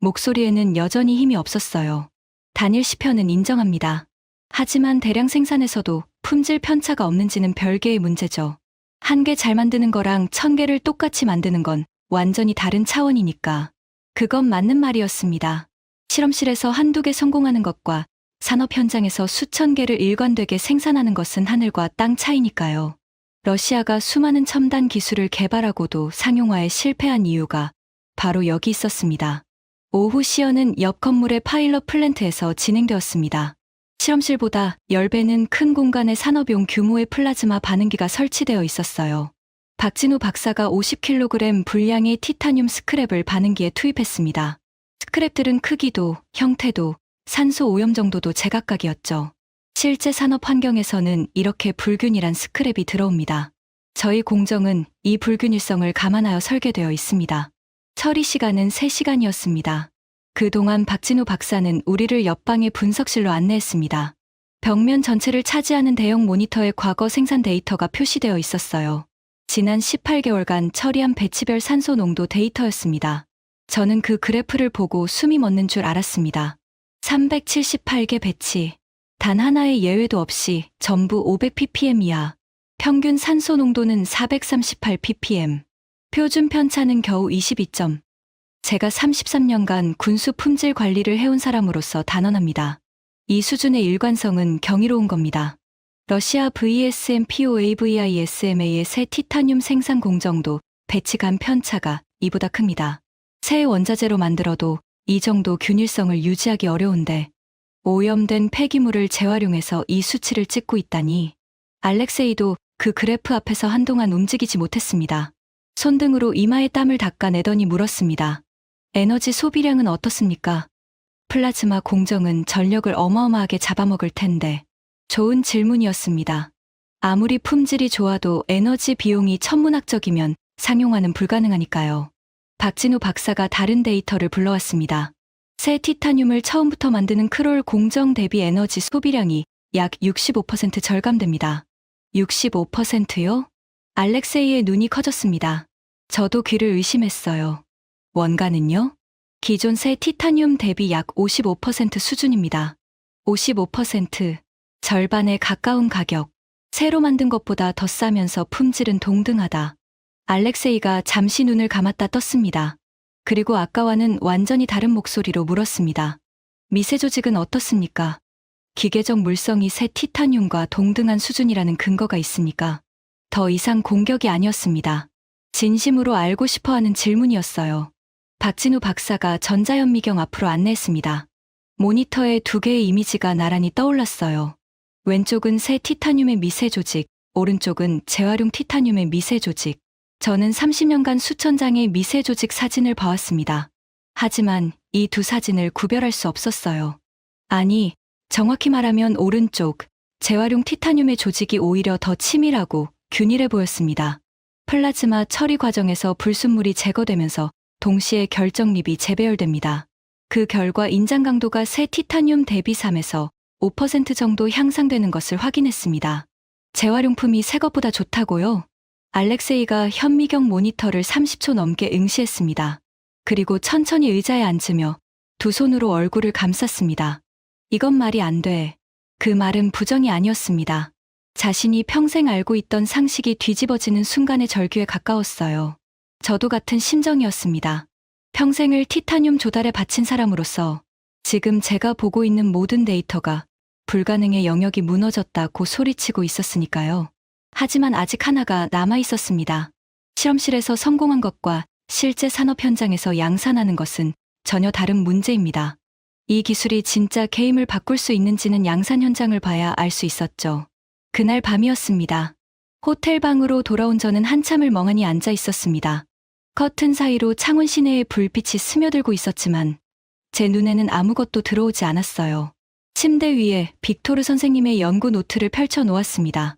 목소리에는 여전히 힘이 없었어요. 단일 시편은 인정합니다. 하지만 대량 생산에서도 품질 편차가 없는지는 별개의 문제죠. 한 개 잘 만드는 거랑 1000개를 똑같이 만드는 건 완전히 다른 차원이니까. 그건 맞는 말이었습니다. 실험실에서 한두 개 성공하는 것과 산업 현장에서 수천 개를 일관되게 생산하는 것은 하늘과 땅 차이니까요. 러시아가 수많은 첨단 기술을 개발하고도 상용화에 실패한 이유가 바로 여기 있었습니다. 오후 시연은 옆 건물의 파일럿 플랜트에서 진행되었습니다. 실험실보다 10배는 큰 공간에 산업용 규모의 플라즈마 반응기가 설치되어 있었어요. 박진우 박사가 50kg 분량의 티타늄 스크랩을 반응기에 투입했습니다. 스크랩들은 크기도, 형태도, 산소 오염 정도도 제각각이었죠. 실제 산업 환경에서는 이렇게 불균일한 스크랩이 들어옵니다. 저희 공정은 이 불균일성을 감안하여 설계되어 있습니다. 처리 시간은 3시간이었습니다. 그동안 박진우 박사는 우리를 옆방의 분석실로 안내했습니다. 벽면 전체를 차지하는 대형 모니터에 과거 생산 데이터가 표시되어 있었어요. 지난 18개월간 처리한 배치별 산소 농도 데이터였습니다. 저는 그 그래프를 보고 숨이 멎는 줄 알았습니다. 378개 배치. 단 하나의 예외도 없이 전부 500ppm 이하. 평균 산소 농도는 438ppm. 표준 편차는 겨우 22점. 제가 33년간 군수 품질 관리를 해온 사람으로서 단언합니다. 이 수준의 일관성은 경이로운 겁니다. 러시아 VSM-POA-VISMA의 새 티타늄 생산 공정도 배치 간 편차가 이보다 큽니다. 새 원자재로 만들어도 이 정도 균일성을 유지하기 어려운데 오염된 폐기물을 재활용해서 이 수치를 찍고 있다니. 알렉세이도 그 그래프 앞에서 한동안 움직이지 못했습니다. 손등으로 이마에 땀을 닦아내더니 물었습니다. 에너지 소비량은 어떻습니까? 플라즈마 공정은 전력을 어마어마하게 잡아먹을 텐데. 좋은 질문이었습니다. 아무리 품질이 좋아도 에너지 비용이 천문학적이면 상용화는 불가능하니까요. 박진우 박사가 다른 데이터를 불러왔습니다. 새 티타늄을 처음부터 만드는 크롤 공정 대비 에너지 소비량이 약 65% 절감됩니다. 65%요? 알렉세이의 눈이 커졌습니다. 저도 귀를 의심했어요. 원가는요? 기존 새 티타늄 대비 약 55% 수준입니다. 55%, 절반에 가까운 가격. 새로 만든 것보다 더 싸면서 품질은 동등하다. 알렉세이가 잠시 눈을 감았다 떴습니다. 그리고 아까와는 완전히 다른 목소리로 물었습니다. 미세 조직은 어떻습니까? 기계적 물성이 새 티타늄과 동등한 수준이라는 근거가 있습니까? 더 이상 공격이 아니었습니다. 진심으로 알고 싶어하는 질문이었어요. 박진우 박사가 전자현미경 앞으로 안내했습니다. 모니터에 두 개의 이미지가 나란히 떠올랐어요. 왼쪽은 새 티타늄의 미세 조직, 오른쪽은 재활용 티타늄의 미세 조직. 저는 30년간 수천 장의 미세 조직 사진을 봐왔습니다. 하지만 이 두 사진을 구별할 수 없었어요. 아니, 정확히 말하면 오른쪽, 재활용 티타늄의 조직이 오히려 더 치밀하고 균일해 보였습니다. 플라즈마 처리 과정에서 불순물이 제거되면서 동시에 결정립이 재배열됩니다. 그 결과 인장 강도가 새 티타늄 대비 3에서 5% 정도 향상되는 것을 확인했습니다. 재활용품이 새 것보다 좋다고요? 알렉세이가 현미경 모니터를 30초 넘게 응시했습니다. 그리고 천천히 의자에 앉으며 두 손으로 얼굴을 감쌌습니다. 이건 말이 안 돼. 그 말은 부정이 아니었습니다. 자신이 평생 알고 있던 상식이 뒤집어지는 순간의 절규에 가까웠어요. 저도 같은 심정이었습니다. 평생을 티타늄 조달에 바친 사람으로서 지금 제가 보고 있는 모든 데이터가 불가능의 영역이 무너졌다고 소리치고 있었으니까요. 하지만 아직 하나가 남아 있었습니다. 실험실에서 성공한 것과 실제 산업 현장에서 양산하는 것은 전혀 다른 문제입니다. 이 기술이 진짜 게임을 바꿀 수 있는지는 양산 현장을 봐야 알 수 있었죠. 그날 밤이었습니다. 호텔 방으로 돌아온 저는 한참을 멍하니 앉아 있었습니다. 커튼 사이로 창원 시내의 불빛이 스며들고 있었지만 제 눈에는 아무것도 들어오지 않았어요. 침대 위에 빅토르 선생님의 연구 노트를 펼쳐 놓았습니다.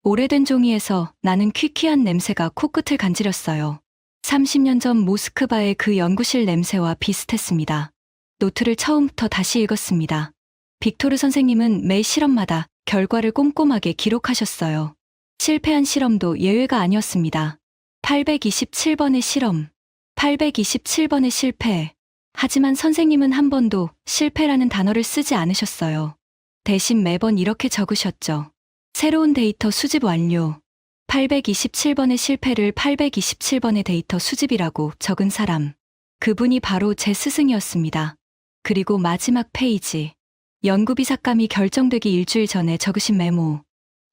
오래된 종이에서 나는 퀴퀴한 냄새가 코끝을 간지렸어요. 30년 전 모스크바의 그 연구실 냄새와 비슷했습니다. 노트를 처음부터 다시 읽었습니다. 빅토르 선생님은 매 실험마다 결과를 꼼꼼하게 기록하셨어요. 실패한 실험도 예외가 아니었습니다. 827번의 실험, 827번의 실패. 하지만 선생님은 한 번도 실패라는 단어를 쓰지 않으셨어요. 대신 매번 이렇게 적으셨죠. 새로운 데이터 수집 완료. 827번의 실패를 827번의 데이터 수집이라고 적은 사람. 그분이 바로 제 스승이었습니다. 그리고 마지막 페이지. 연구비 삭감이 결정되기 일주일 전에 적으신 메모.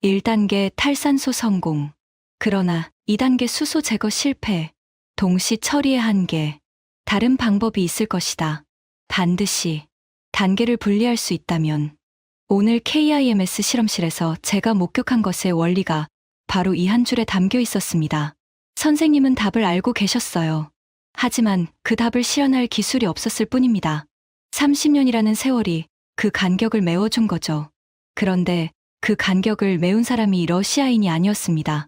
1단계 탈산소 성공. 그러나 2단계 수소 제거 실패. 동시 처리의 한계. 다른 방법이 있을 것이다. 반드시. 단계를 분리할 수 있다면. 오늘 KIMS 실험실에서 제가 목격한 것의 원리가 바로 이 한 줄에 담겨 있었습니다. 선생님은 답을 알고 계셨어요. 하지만 그 답을 실현할 기술이 없었을 뿐입니다. 30년이라는 세월이 그 간격을 메워준 거죠. 그런데 그 간격을 메운 사람이 러시아인이 아니었습니다.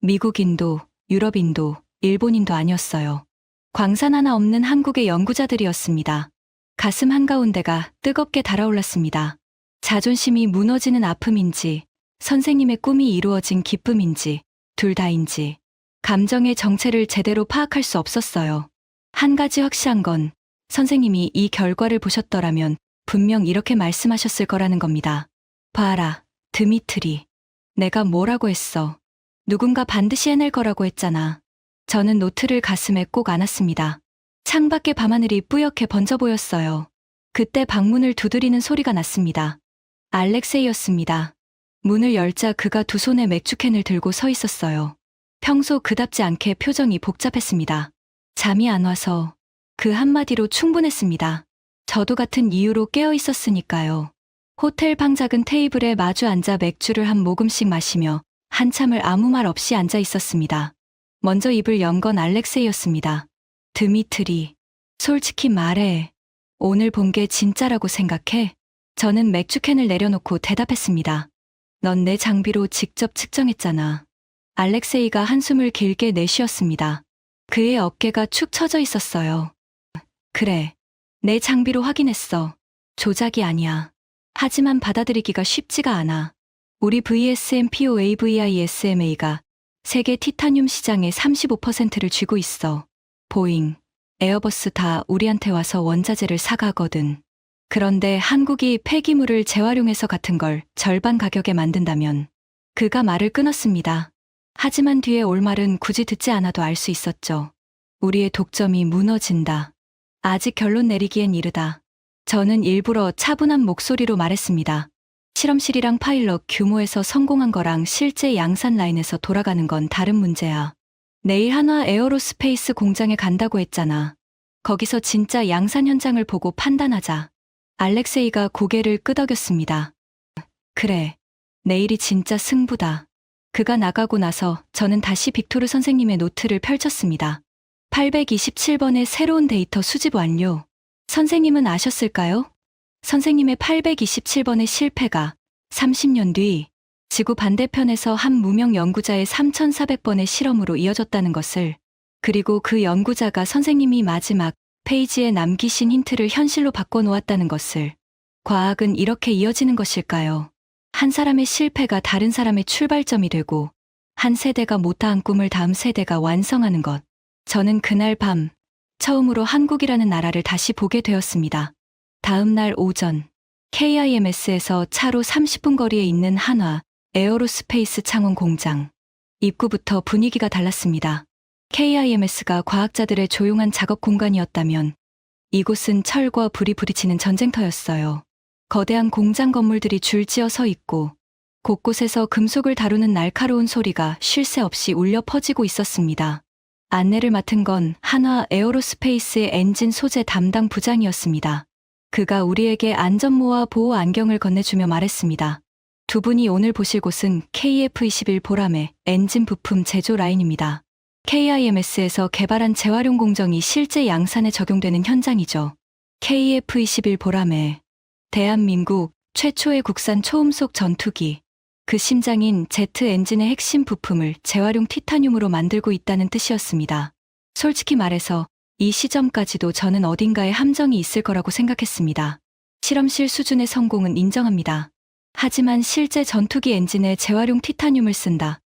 미국인도, 유럽인도, 일본인도 아니었어요. 광산 하나 없는 한국의 연구자들이었습니다. 가슴 한가운데가 뜨겁게 달아올랐습니다. 자존심이 무너지는 아픔인지, 선생님의 꿈이 이루어진 기쁨인지, 둘 다인지, 감정의 정체를 제대로 파악할 수 없었어요. 한 가지 확실한 건 선생님이 이 결과를 보셨더라면 분명 이렇게 말씀하셨을 거라는 겁니다. 봐라, 드미트리. 내가 뭐라고 했어. 누군가 반드시 해낼 거라고 했잖아. 저는 노트를 가슴에 꼭 안았습니다. 창밖의 밤하늘이 뿌옇게 번져 보였어요. 그때 방문을 두드리는 소리가 났습니다. 알렉세이였습니다. 문을 열자 그가 두 손에 맥주캔을 들고 서 있었어요. 평소 그답지 않게 표정이 복잡했습니다. 잠이 안 와서 그 한마디로 충분했습니다. 저도 같은 이유로 깨어 있었으니까요. 호텔 방 작은 테이블에 마주 앉아 맥주를 한 모금씩 마시며 한참을 아무 말 없이 앉아 있었습니다. 먼저 입을 연 건 알렉세이였습니다. 드미트리, 솔직히 말해. 오늘 본 게 진짜라고 생각해? 저는 맥주캔을 내려놓고 대답했습니다. 넌 내 장비로 직접 측정했잖아. 알렉세이가 한숨을 길게 내쉬었습니다. 그의 어깨가 축 처져 있었어요. 그래. 내 장비로 확인했어. 조작이 아니야. 하지만 받아들이기가 쉽지가 않아. 우리 VSMPOAVISMA가 세계 티타늄 시장의 35%를 쥐고 있어. 보잉, 에어버스 다 우리한테 와서 원자재를 사가거든. 그런데 한국이 폐기물을 재활용해서 같은 걸 절반 가격에 만든다면. 그가 말을 끊었습니다. 하지만 뒤에 올 말은 굳이 듣지 않아도 알 수 있었죠. 우리의 독점이 무너진다. 아직 결론 내리기엔 이르다. 저는 일부러 차분한 목소리로 말했습니다. 실험실이랑 파일럿 규모에서 성공한 거랑 실제 양산 라인에서 돌아가는 건 다른 문제야. 내일 한화 에어로스페이스 공장에 간다고 했잖아. 거기서 진짜 양산 현장을 보고 판단하자. 알렉세이가 고개를 끄덕였습니다. 그래. 내일이 진짜 승부다. 그가 나가고 나서 저는 다시 빅토르 선생님의 노트를 펼쳤습니다. 827번의 새로운 데이터 수집 완료. 선생님은 아셨을까요? 선생님의 827번의 실패가 30년 뒤 지구 반대편에서 한 무명 연구자의 3400번의 실험으로 이어졌다는 것을, 그리고 그 연구자가 선생님이 마지막 페이지에 남기신 힌트를 현실로 바꿔놓았다는 것을. 과학은 이렇게 이어지는 것일까요? 한 사람의 실패가 다른 사람의 출발점이 되고 한 세대가 못다한 꿈을 다음 세대가 완성하는 것. 저는 그날 밤 처음으로 한국이라는 나라를 다시 보게 되었습니다. 다음 날 오전 KIMS에서 차로 30분 거리에 있는 한화 에어로스페이스 창원 공장. 입구부터 분위기가 달랐습니다. KIMS가 과학자들의 조용한 작업 공간이었다면 이곳은 철과 불이 부딪히는 전쟁터였어요. 거대한 공장 건물들이 줄지어 서 있고 곳곳에서 금속을 다루는 날카로운 소리가 쉴 새 없이 울려 퍼지고 있었습니다. 안내를 맡은 건 한화 에어로스페이스의 엔진 소재 담당 부장이었습니다. 그가 우리에게 안전모와 보호 안경을 건네주며 말했습니다. 두 분이 오늘 보실 곳은 KF-21 보람의 엔진 부품 제조 라인입니다. KIMS에서 개발한 재활용 공정이 실제 양산에 적용되는 현장이죠. KF-21 보람의 대한민국 최초의 국산 초음속 전투기. 그 심장인 제트 엔진의 핵심 부품을 재활용 티타늄으로 만들고 있다는 뜻이었습니다. 솔직히 말해서 이 시점까지도 저는 어딘가에 함정이 있을 거라고 생각했습니다. 실험실 수준의 성공은 인정합니다. 하지만 실제 전투기 엔진에 재활용 티타늄을 쓴다.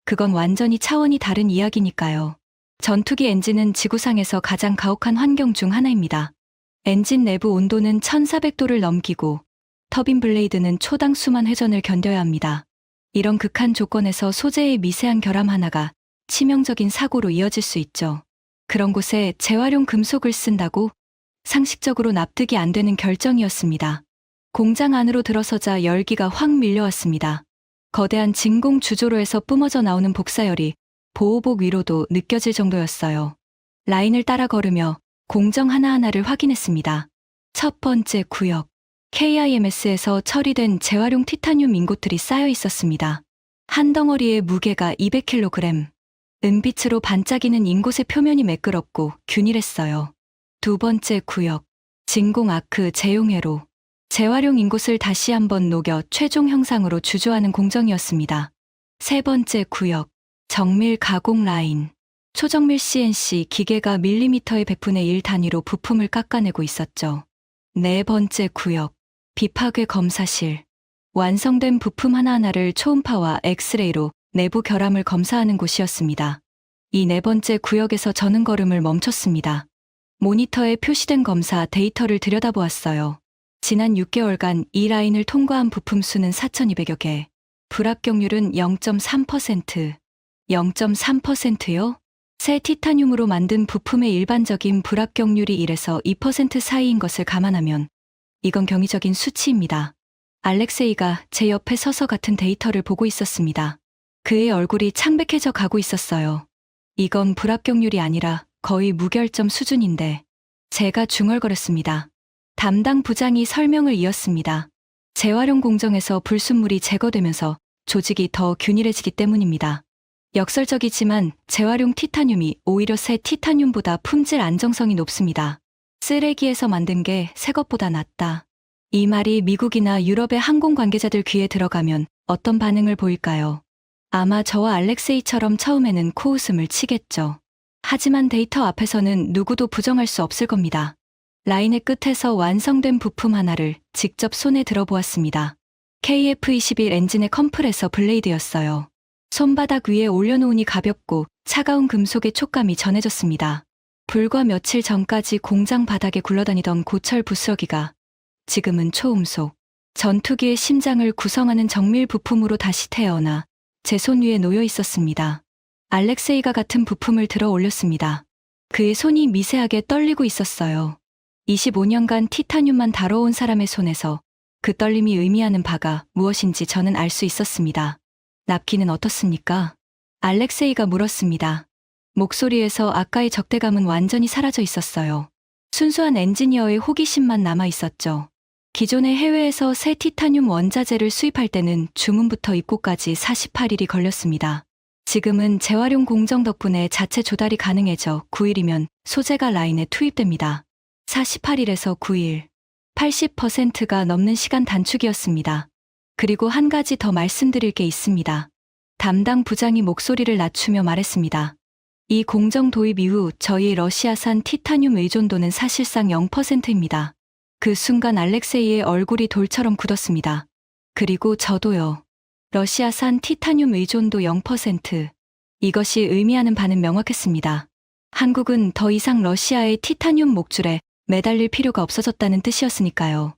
그건 완전히 차원이 다른 이야기니까요. 전투기 엔진은 지구상에서 가장 가혹한 환경 중 하나입니다. 엔진 내부 온도는 1400도를 넘기고 터빈 블레이드는 초당 수만 회전을 견뎌야 합니다. 이런 극한 조건에서 소재의 미세한 결함 하나가 치명적인 사고로 이어질 수 있죠. 그런 곳에 재활용 금속을 쓴다고? 상식적으로 납득이 안 되는 결정이었습니다. 공장 안으로 들어서자 열기가 확 밀려왔습니다. 거대한 진공 주조로에서 뿜어져 나오는 복사열이 보호복 위로도 느껴질 정도였어요. 라인을 따라 걸으며 공정 하나하나를 확인했습니다. 첫 번째 구역. KIMS에서 처리된 재활용 티타늄 인고들이 쌓여 있었습니다. 한 덩어리의 무게가 200kg. 은빛으로 반짝이는 인곳의 표면이 매끄럽고 균일했어요. 두 번째 구역. 진공 아크 재용회로. 재활용 인곳을 다시 한번 녹여 최종 형상으로 주조하는 공정이었습니다. 세 번째 구역. 정밀 가공 라인. 초정밀 CNC 기계가 밀리미터의 100분의 1 단위로 부품을 깎아내고 있었죠. 네 번째 구역. 비파괴 검사실. 완성된 부품 하나하나를 초음파와 엑스레이로 내부 결함을 검사하는 곳이었습니다. 이 네 번째 구역에서 저는 걸음을 멈췄습니다. 모니터에 표시된 검사 데이터를 들여다보았어요. 지난 6개월간 이 라인을 통과한 부품 수는 4200여 개. 불합격률은 0.3%. 0.3%요? 새 티타늄으로 만든 부품의 일반적인 불합격률이 1에서 2% 사이인 것을 감안하면 이건 경이적인 수치입니다. 알렉세이가 제 옆에 서서 같은 데이터를 보고 있었습니다. 그의 얼굴이 창백해져 가고 있었어요. 이건 불합격률이 아니라 거의 무결점 수준인데. 제가 중얼거렸습니다. 담당 부장이 설명을 이었습니다. 재활용 공정에서 불순물이 제거되면서 조직이 더 균일해지기 때문입니다. 역설적이지만 재활용 티타늄이 오히려 새 티타늄보다 품질 안정성이 높습니다. 쓰레기에서 만든 게 새 것보다 낫다. 이 말이 미국이나 유럽의 항공 관계자들 귀에 들어가면 어떤 반응을 보일까요? 아마 저와 알렉세이처럼 처음에는 코웃음을 치겠죠. 하지만 데이터 앞에서는 누구도 부정할 수 없을 겁니다. 라인의 끝에서 완성된 부품 하나를 직접 손에 들어보았습니다. KF-21 엔진의 컴프레서 블레이드였어요. 손바닥 위에 올려놓으니 가볍고 차가운 금속의 촉감이 전해졌습니다. 불과 며칠 전까지 공장 바닥에 굴러다니던 고철 부스러기가 지금은 초음속, 전투기의 심장을 구성하는 정밀 부품으로 다시 태어나 제 손 위에 놓여 있었습니다. 알렉세이가 같은 부품을 들어 올렸습니다. 그의 손이 미세하게 떨리고 있었어요. 25년간 티타늄만 다뤄온 사람의 손에서 그 떨림이 의미하는 바가 무엇인지 저는 알 수 있었습니다. 납기는 어떻습니까? 알렉세이가 물었습니다. 목소리에서 아까의 적대감은 완전히 사라져 있었어요. 순수한 엔지니어의 호기심만 남아 있었죠. 기존의 해외에서 새 티타늄 원자재를 수입할 때는 주문부터 입고까지 48일이 걸렸습니다. 지금은 재활용 공정 덕분에 자체 조달이 가능해져 9일이면 소재가 라인에 투입됩니다. 48일에서 9일, 80%가 넘는 시간 단축이었습니다. 그리고 한 가지 더 말씀드릴 게 있습니다. 담당 부장이 목소리를 낮추며 말했습니다. 이 공정 도입 이후 저희 러시아산 티타늄 의존도는 사실상 0%입니다. 그 순간 알렉세이의 얼굴이 돌처럼 굳었습니다. 그리고 저도요. 러시아산 티타늄 의존도 0%. 이것이 의미하는 바는 명확했습니다. 한국은 더 이상 러시아의 티타늄 목줄에 매달릴 필요가 없어졌다는 뜻이었으니까요.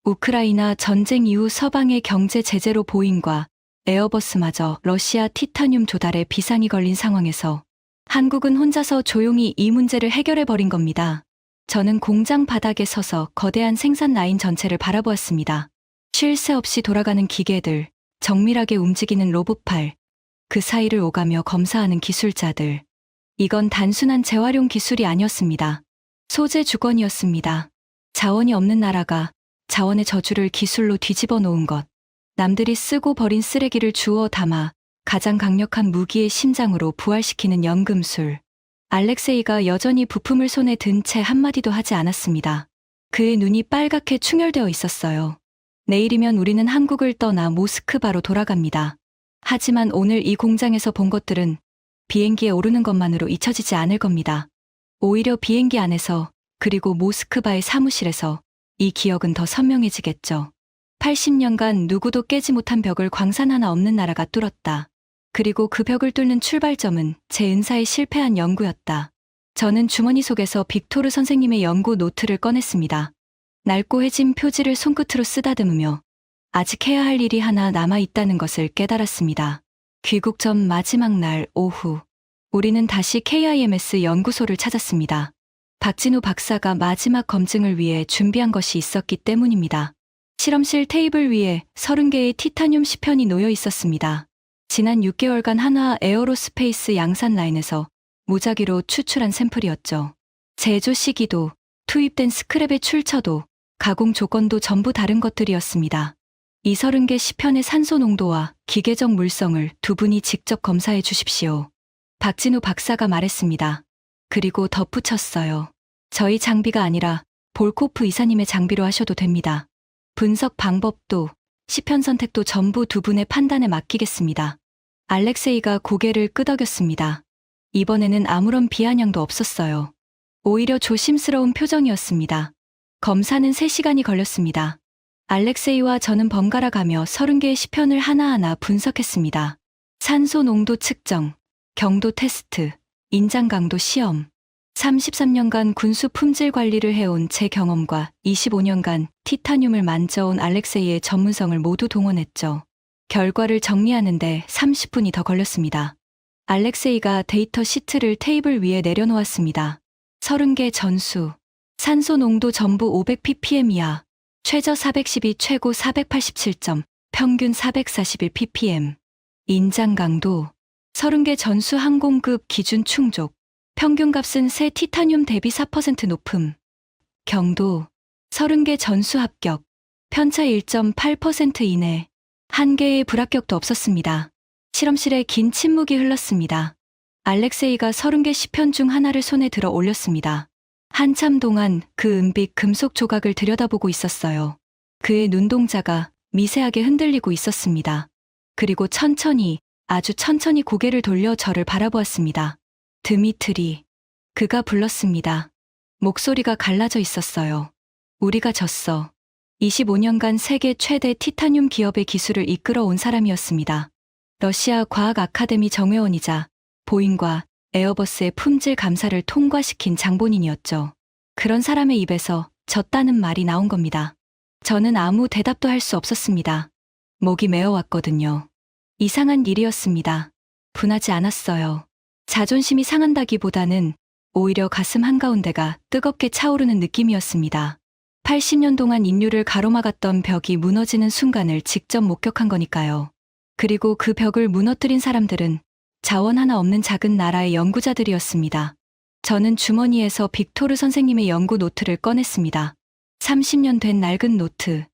우크라이나 전쟁 이후 서방의 경제 제재로 보잉과 에어버스마저 러시아 티타늄 조달에 비상이 걸린 상황에서 한국은 혼자서 조용히 이 문제를 해결해버린 겁니다. 저는 공장 바닥에 서서 거대한 생산 라인 전체를 바라보았습니다. 쉴 새 없이 돌아가는 기계들, 정밀하게 움직이는 로봇팔, 그 사이를 오가며 검사하는 기술자들. 이건 단순한 재활용 기술이 아니었습니다. 소재 주권이었습니다. 자원이 없는 나라가 자원의 저주를 기술로 뒤집어 놓은 것. 남들이 쓰고 버린 쓰레기를 주워 담아 가장 강력한 무기의 심장으로 부활시키는 연금술. 알렉세이가 여전히 부품을 손에 든 채 한마디도 하지 않았습니다. 그의 눈이 빨갛게 충혈되어 있었어요. 내일이면 우리는 한국을 떠나 모스크바로 돌아갑니다. 하지만 오늘 이 공장에서 본 것들은 비행기에 오르는 것만으로 잊혀지지 않을 겁니다. 오히려 비행기 안에서 그리고 모스크바의 사무실에서 이 기억은 더 선명해지겠죠. 80년간 누구도 깨지 못한 벽을 광산 하나 없는 나라가 뚫었다. 그리고 그 벽을 뚫는 출발점은 제 은사에 실패한 연구였다. 저는 주머니 속에서 빅토르 선생님의 연구 노트를 꺼냈습니다. 낡고해진 표지를 손끝으로 쓰다듬으며 아직 해야 할 일이 하나 남아 있다는 것을 깨달았습니다. 귀국 전 마지막 날 오후, 우리는 다시 KIMS 연구소를 찾았습니다. 박진우 박사가 마지막 검증을 위해 준비한 것이 있었기 때문입니다. 실험실 테이블 위에 30개의 티타늄 시편이 놓여 있었습니다. 지난 6개월간 한화 에어로스페이스 양산 라인에서 무작위로 추출한 샘플이었죠. 제조 시기도, 투입된 스크랩의 출처도, 가공 조건도 전부 다른 것들이었습니다. 이 30개 시편의 산소 농도와 기계적 물성을 두 분이 직접 검사해 주십시오. 박진우 박사가 말했습니다. 그리고 덧붙였어요. 저희 장비가 아니라 볼코프 이사님의 장비로 하셔도 됩니다. 분석 방법도, 시편 선택도 전부 두 분의 판단에 맡기겠습니다. 알렉세이가 고개를 끄덕였습니다. 이번에는 아무런 비아냥도 없었어요. 오히려 조심스러운 표정이었습니다. 검사는 3시간이 걸렸습니다. 알렉세이와 저는 번갈아 가며 30개의 시편을 하나하나 분석했습니다. 산소 농도 측정, 경도 테스트, 인장 강도 시험. 33년간 군수 품질 관리를 해온 제 경험과 25년간 티타늄을 만져온 알렉세이의 전문성을 모두 동원했죠. 결과를 정리하는데 30분이 더 걸렸습니다. 알렉세이가 데이터 시트를 테이블 위에 내려놓았습니다. 30개 전수. 산소 농도 전부 500ppm 이하. 최저 412, 최고 487점, 평균 441ppm. 인장 강도. 30개 전수 항공급 기준 충족. 평균값은 새 티타늄 대비 4% 높음. 경도. 30개 전수 합격. 편차 1.8% 이내. 한 개의 불합격도 없었습니다. 실험실에 긴 침묵이 흘렀습니다. 알렉세이가 30개 시편 중 하나를 손에 들어 올렸습니다. 한참 동안 그 은빛 금속 조각을 들여다보고 있었어요. 그의 눈동자가 미세하게 흔들리고 있었습니다. 그리고 천천히 아주 천천히 고개를 돌려 저를 바라보았습니다. 드미트리. 그가 불렀습니다. 목소리가 갈라져 있었어요. 우리가 졌어. 25년간 세계 최대 티타늄 기업의 기술을 이끌어온 사람이었습니다. 러시아 과학 아카데미 정회원이자 보잉과 에어버스의 품질 감사를 통과시킨 장본인이었죠. 그런 사람의 입에서 졌다는 말이 나온 겁니다. 저는 아무 대답도 할 수 없었습니다. 목이 메어왔거든요. 이상한 일이었습니다. 분하지 않았어요. 자존심이 상한다기보다는 오히려 가슴 한가운데가 뜨겁게 차오르는 느낌이었습니다. 80년 동안 인류를 가로막았던 벽이 무너지는 순간을 직접 목격한 거니까요. 그리고 그 벽을 무너뜨린 사람들은 자원 하나 없는 작은 나라의 연구자들이었습니다. 저는 주머니에서 빅토르 선생님의 연구 노트를 꺼냈습니다. 30년 된 낡은 노트.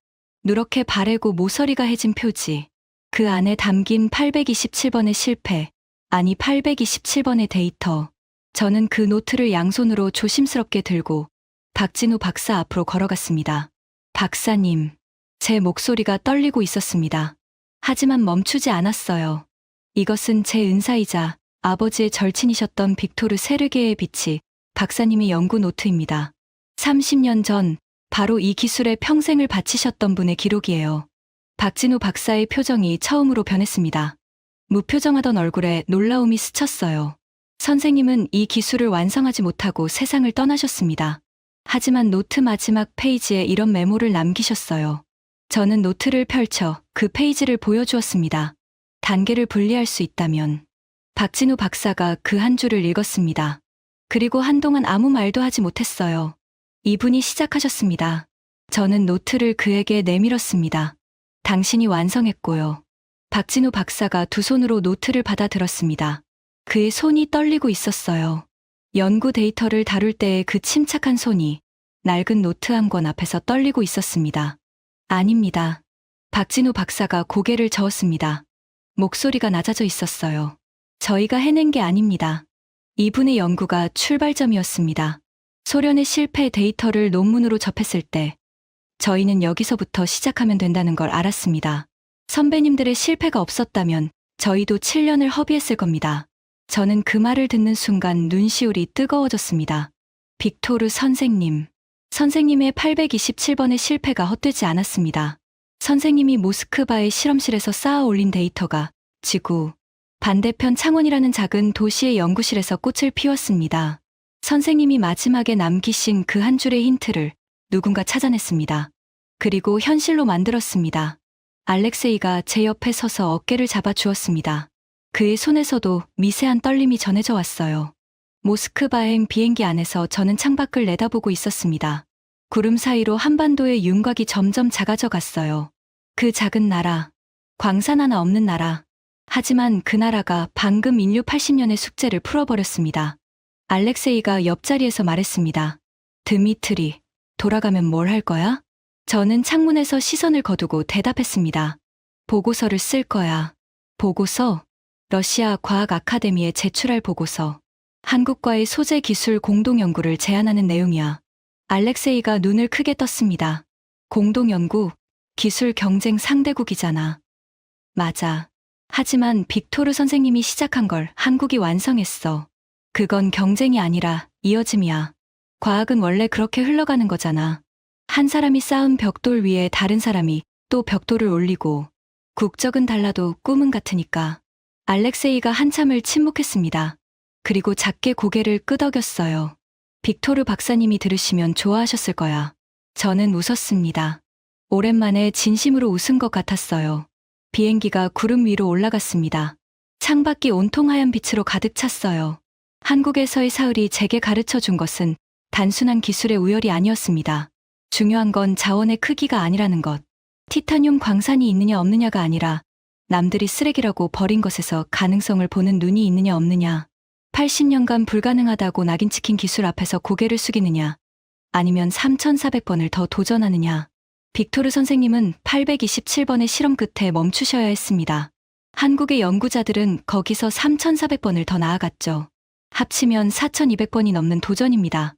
누렇게 바래고 모서리가 해진 표지. 그 안에 담긴 827번의 실패, 아니 827번의 데이터. 저는 그 노트를 양손으로 조심스럽게 들고 박진우 박사 앞으로 걸어갔습니다. 박사님. 제 목소리가 떨리고 있었습니다. 하지만 멈추지 않았어요. 이것은 제 은사이자 아버지의 절친이셨던 빅토르 세르게의 빛이 박사님의 연구 노트입니다. 30년 전 바로 이 기술에 평생을 바치셨던 분의 기록이에요. 박진우 박사의 표정이 처음으로 변했습니다. 무표정하던 얼굴에 놀라움이 스쳤어요. 선생님은 이 기술을 완성하지 못하고 세상을 떠나셨습니다. 하지만 노트 마지막 페이지에 이런 메모를 남기셨어요. 저는 노트를 펼쳐 그 페이지를 보여주었습니다. 단계를 분리할 수 있다면. 박진우 박사가 그 한 줄을 읽었습니다. 그리고 한동안 아무 말도 하지 못했어요. 이분이 시작하셨습니다. 저는 노트를 그에게 내밀었습니다. 당신이 완성했고요. 박진우 박사가 두 손으로 노트를 받아들었습니다. 그의 손이 떨리고 있었어요. 연구 데이터를 다룰 때의 그 침착한 손이 낡은 노트 한 권 앞에서 떨리고 있었습니다. 아닙니다. 박진우 박사가 고개를 저었습니다. 목소리가 낮아져 있었어요. 저희가 해낸 게 아닙니다. 이분의 연구가 출발점이었습니다. 소련의 실패 데이터를 논문으로 접했을 때 저희는 여기서부터 시작하면 된다는 걸 알았습니다. 선배님들의 실패가 없었다면 저희도 7년을 허비했을 겁니다. 저는 그 말을 듣는 순간 눈시울이 뜨거워졌습니다. 빅토르 선생님. 선생님의 827번의 실패가 헛되지 않았습니다. 선생님이 모스크바의 실험실에서 쌓아 올린 데이터가 지구 반대편 창원이라는 작은 도시의 연구실에서 꽃을 피웠습니다. 선생님이 마지막에 남기신 그 한 줄의 힌트를 누군가 찾아냈습니다. 그리고 현실로 만들었습니다. 알렉세이가 제 옆에 서서 어깨를 잡아주었습니다. 그의 손에서도 미세한 떨림이 전해져 왔어요. 모스크바행 비행기 안에서 저는 창밖을 내다보고 있었습니다. 구름 사이로 한반도의 윤곽이 점점 작아져 갔어요. 그 작은 나라, 광산 하나 없는 나라. 하지만 그 나라가 방금 인류 80년의 숙제를 풀어버렸습니다. 알렉세이가 옆자리에서 말했습니다. 드미트리, 돌아가면 뭘 할 거야? 저는 창문에서 시선을 거두고 대답했습니다. 보고서를 쓸 거야. 보고서? 러시아 과학 아카데미에 제출할 보고서. 한국과의 소재 기술 공동 연구를 제안하는 내용이야. 알렉세이가 눈을 크게 떴습니다. 공동 연구, 기술 경쟁 상대국이잖아. 맞아. 하지만 빅토르 선생님이 시작한 걸 한국이 완성했어. 그건 경쟁이 아니라 이어짐이야. 과학은 원래 그렇게 흘러가는 거잖아. 한 사람이 쌓은 벽돌 위에 다른 사람이 또 벽돌을 올리고. 국적은 달라도 꿈은 같으니까. 알렉세이가 한참을 침묵했습니다. 그리고 작게 고개를 끄덕였어요. 빅토르 박사님이 들으시면 좋아하셨을 거야. 저는 웃었습니다. 오랜만에 진심으로 웃은 것 같았어요. 비행기가 구름 위로 올라갔습니다. 창밖이 온통 하얀 빛으로 가득 찼어요. 한국에서의 사흘이 제게 가르쳐 준 것은 단순한 기술의 우열이 아니었습니다. 중요한 건 자원의 크기가 아니라는 것. 티타늄 광산이 있느냐 없느냐가 아니라 남들이 쓰레기라고 버린 것에서 가능성을 보는 눈이 있느냐 없느냐. 80년간 불가능하다고 낙인찍힌 기술 앞에서 고개를 숙이느냐. 아니면 3,400번을 더 도전하느냐. 빅토르 선생님은 827번의 실험 끝에 멈추셔야 했습니다. 한국의 연구자들은 거기서 3,400번을 더 나아갔죠. 합치면 4,200번이 넘는 도전입니다.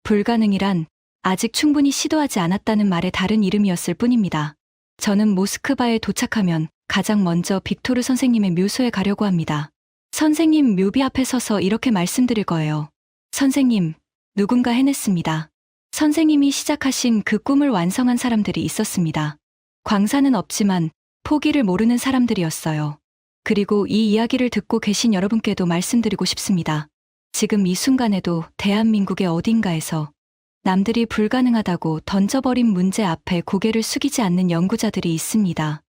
불가능이란 아직 충분히 시도하지 않았다는 말의 다른 이름이었을 뿐입니다. 저는 모스크바에 도착하면 가장 먼저 빅토르 선생님의 묘소에 가려고 합니다. 선생님 묘비 앞에 서서 이렇게 말씀드릴 거예요. 선생님, 누군가 해냈습니다. 선생님이 시작하신 그 꿈을 완성한 사람들이 있었습니다. 광산은 없지만 포기를 모르는 사람들이었어요. 그리고 이 이야기를 듣고 계신 여러분께도 말씀드리고 싶습니다. 지금 이 순간에도 대한민국의 어딘가에서 남들이 불가능하다고 던져버린 문제 앞에 고개를 숙이지 않는 연구자들이 있습니다.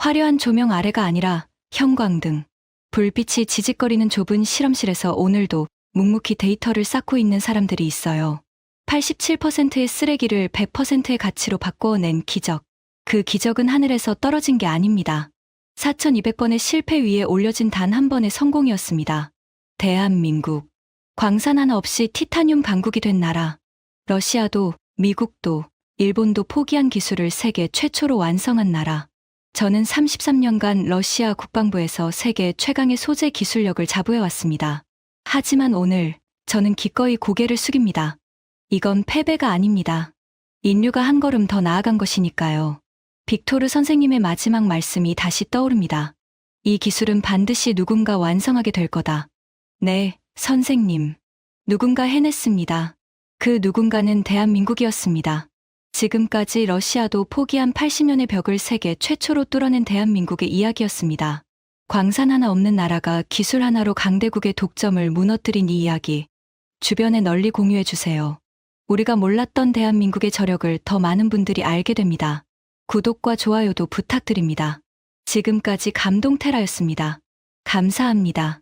화려한 조명 아래가 아니라 형광등, 불빛이 지직거리는 좁은 실험실에서 오늘도 묵묵히 데이터를 쌓고 있는 사람들이 있어요. 87%의 쓰레기를 100%의 가치로 바꿔낸 기적. 그 기적은 하늘에서 떨어진 게 아닙니다. 4200번의 실패 위에 올려진 단 한 번의 성공이었습니다. 대한민국. 광산 하나 없이 티타늄 강국이 된 나라. 러시아도, 미국도, 일본도 포기한 기술을 세계 최초로 완성한 나라. 저는 33년간 러시아 국방부에서 세계 최강의 소재 기술력을 자부해왔습니다. 하지만 오늘 저는 기꺼이 고개를 숙입니다. 이건 패배가 아닙니다. 인류가 한 걸음 더 나아간 것이니까요. 빅토르 선생님의 마지막 말씀이 다시 떠오릅니다. 이 기술은 반드시 누군가 완성하게 될 거다. 네, 선생님. 누군가 해냈습니다. 그 누군가는 대한민국이었습니다. 지금까지 러시아도 포기한 80년의 벽을 세계 최초로 뚫어낸 대한민국의 이야기였습니다. 광산 하나 없는 나라가 기술 하나로 강대국의 독점을 무너뜨린 이 이야기. 주변에 널리 공유해주세요. 우리가 몰랐던 대한민국의 저력을 더 많은 분들이 알게 됩니다. 구독과 좋아요도 부탁드립니다. 지금까지 감동테라였습니다. 감사합니다.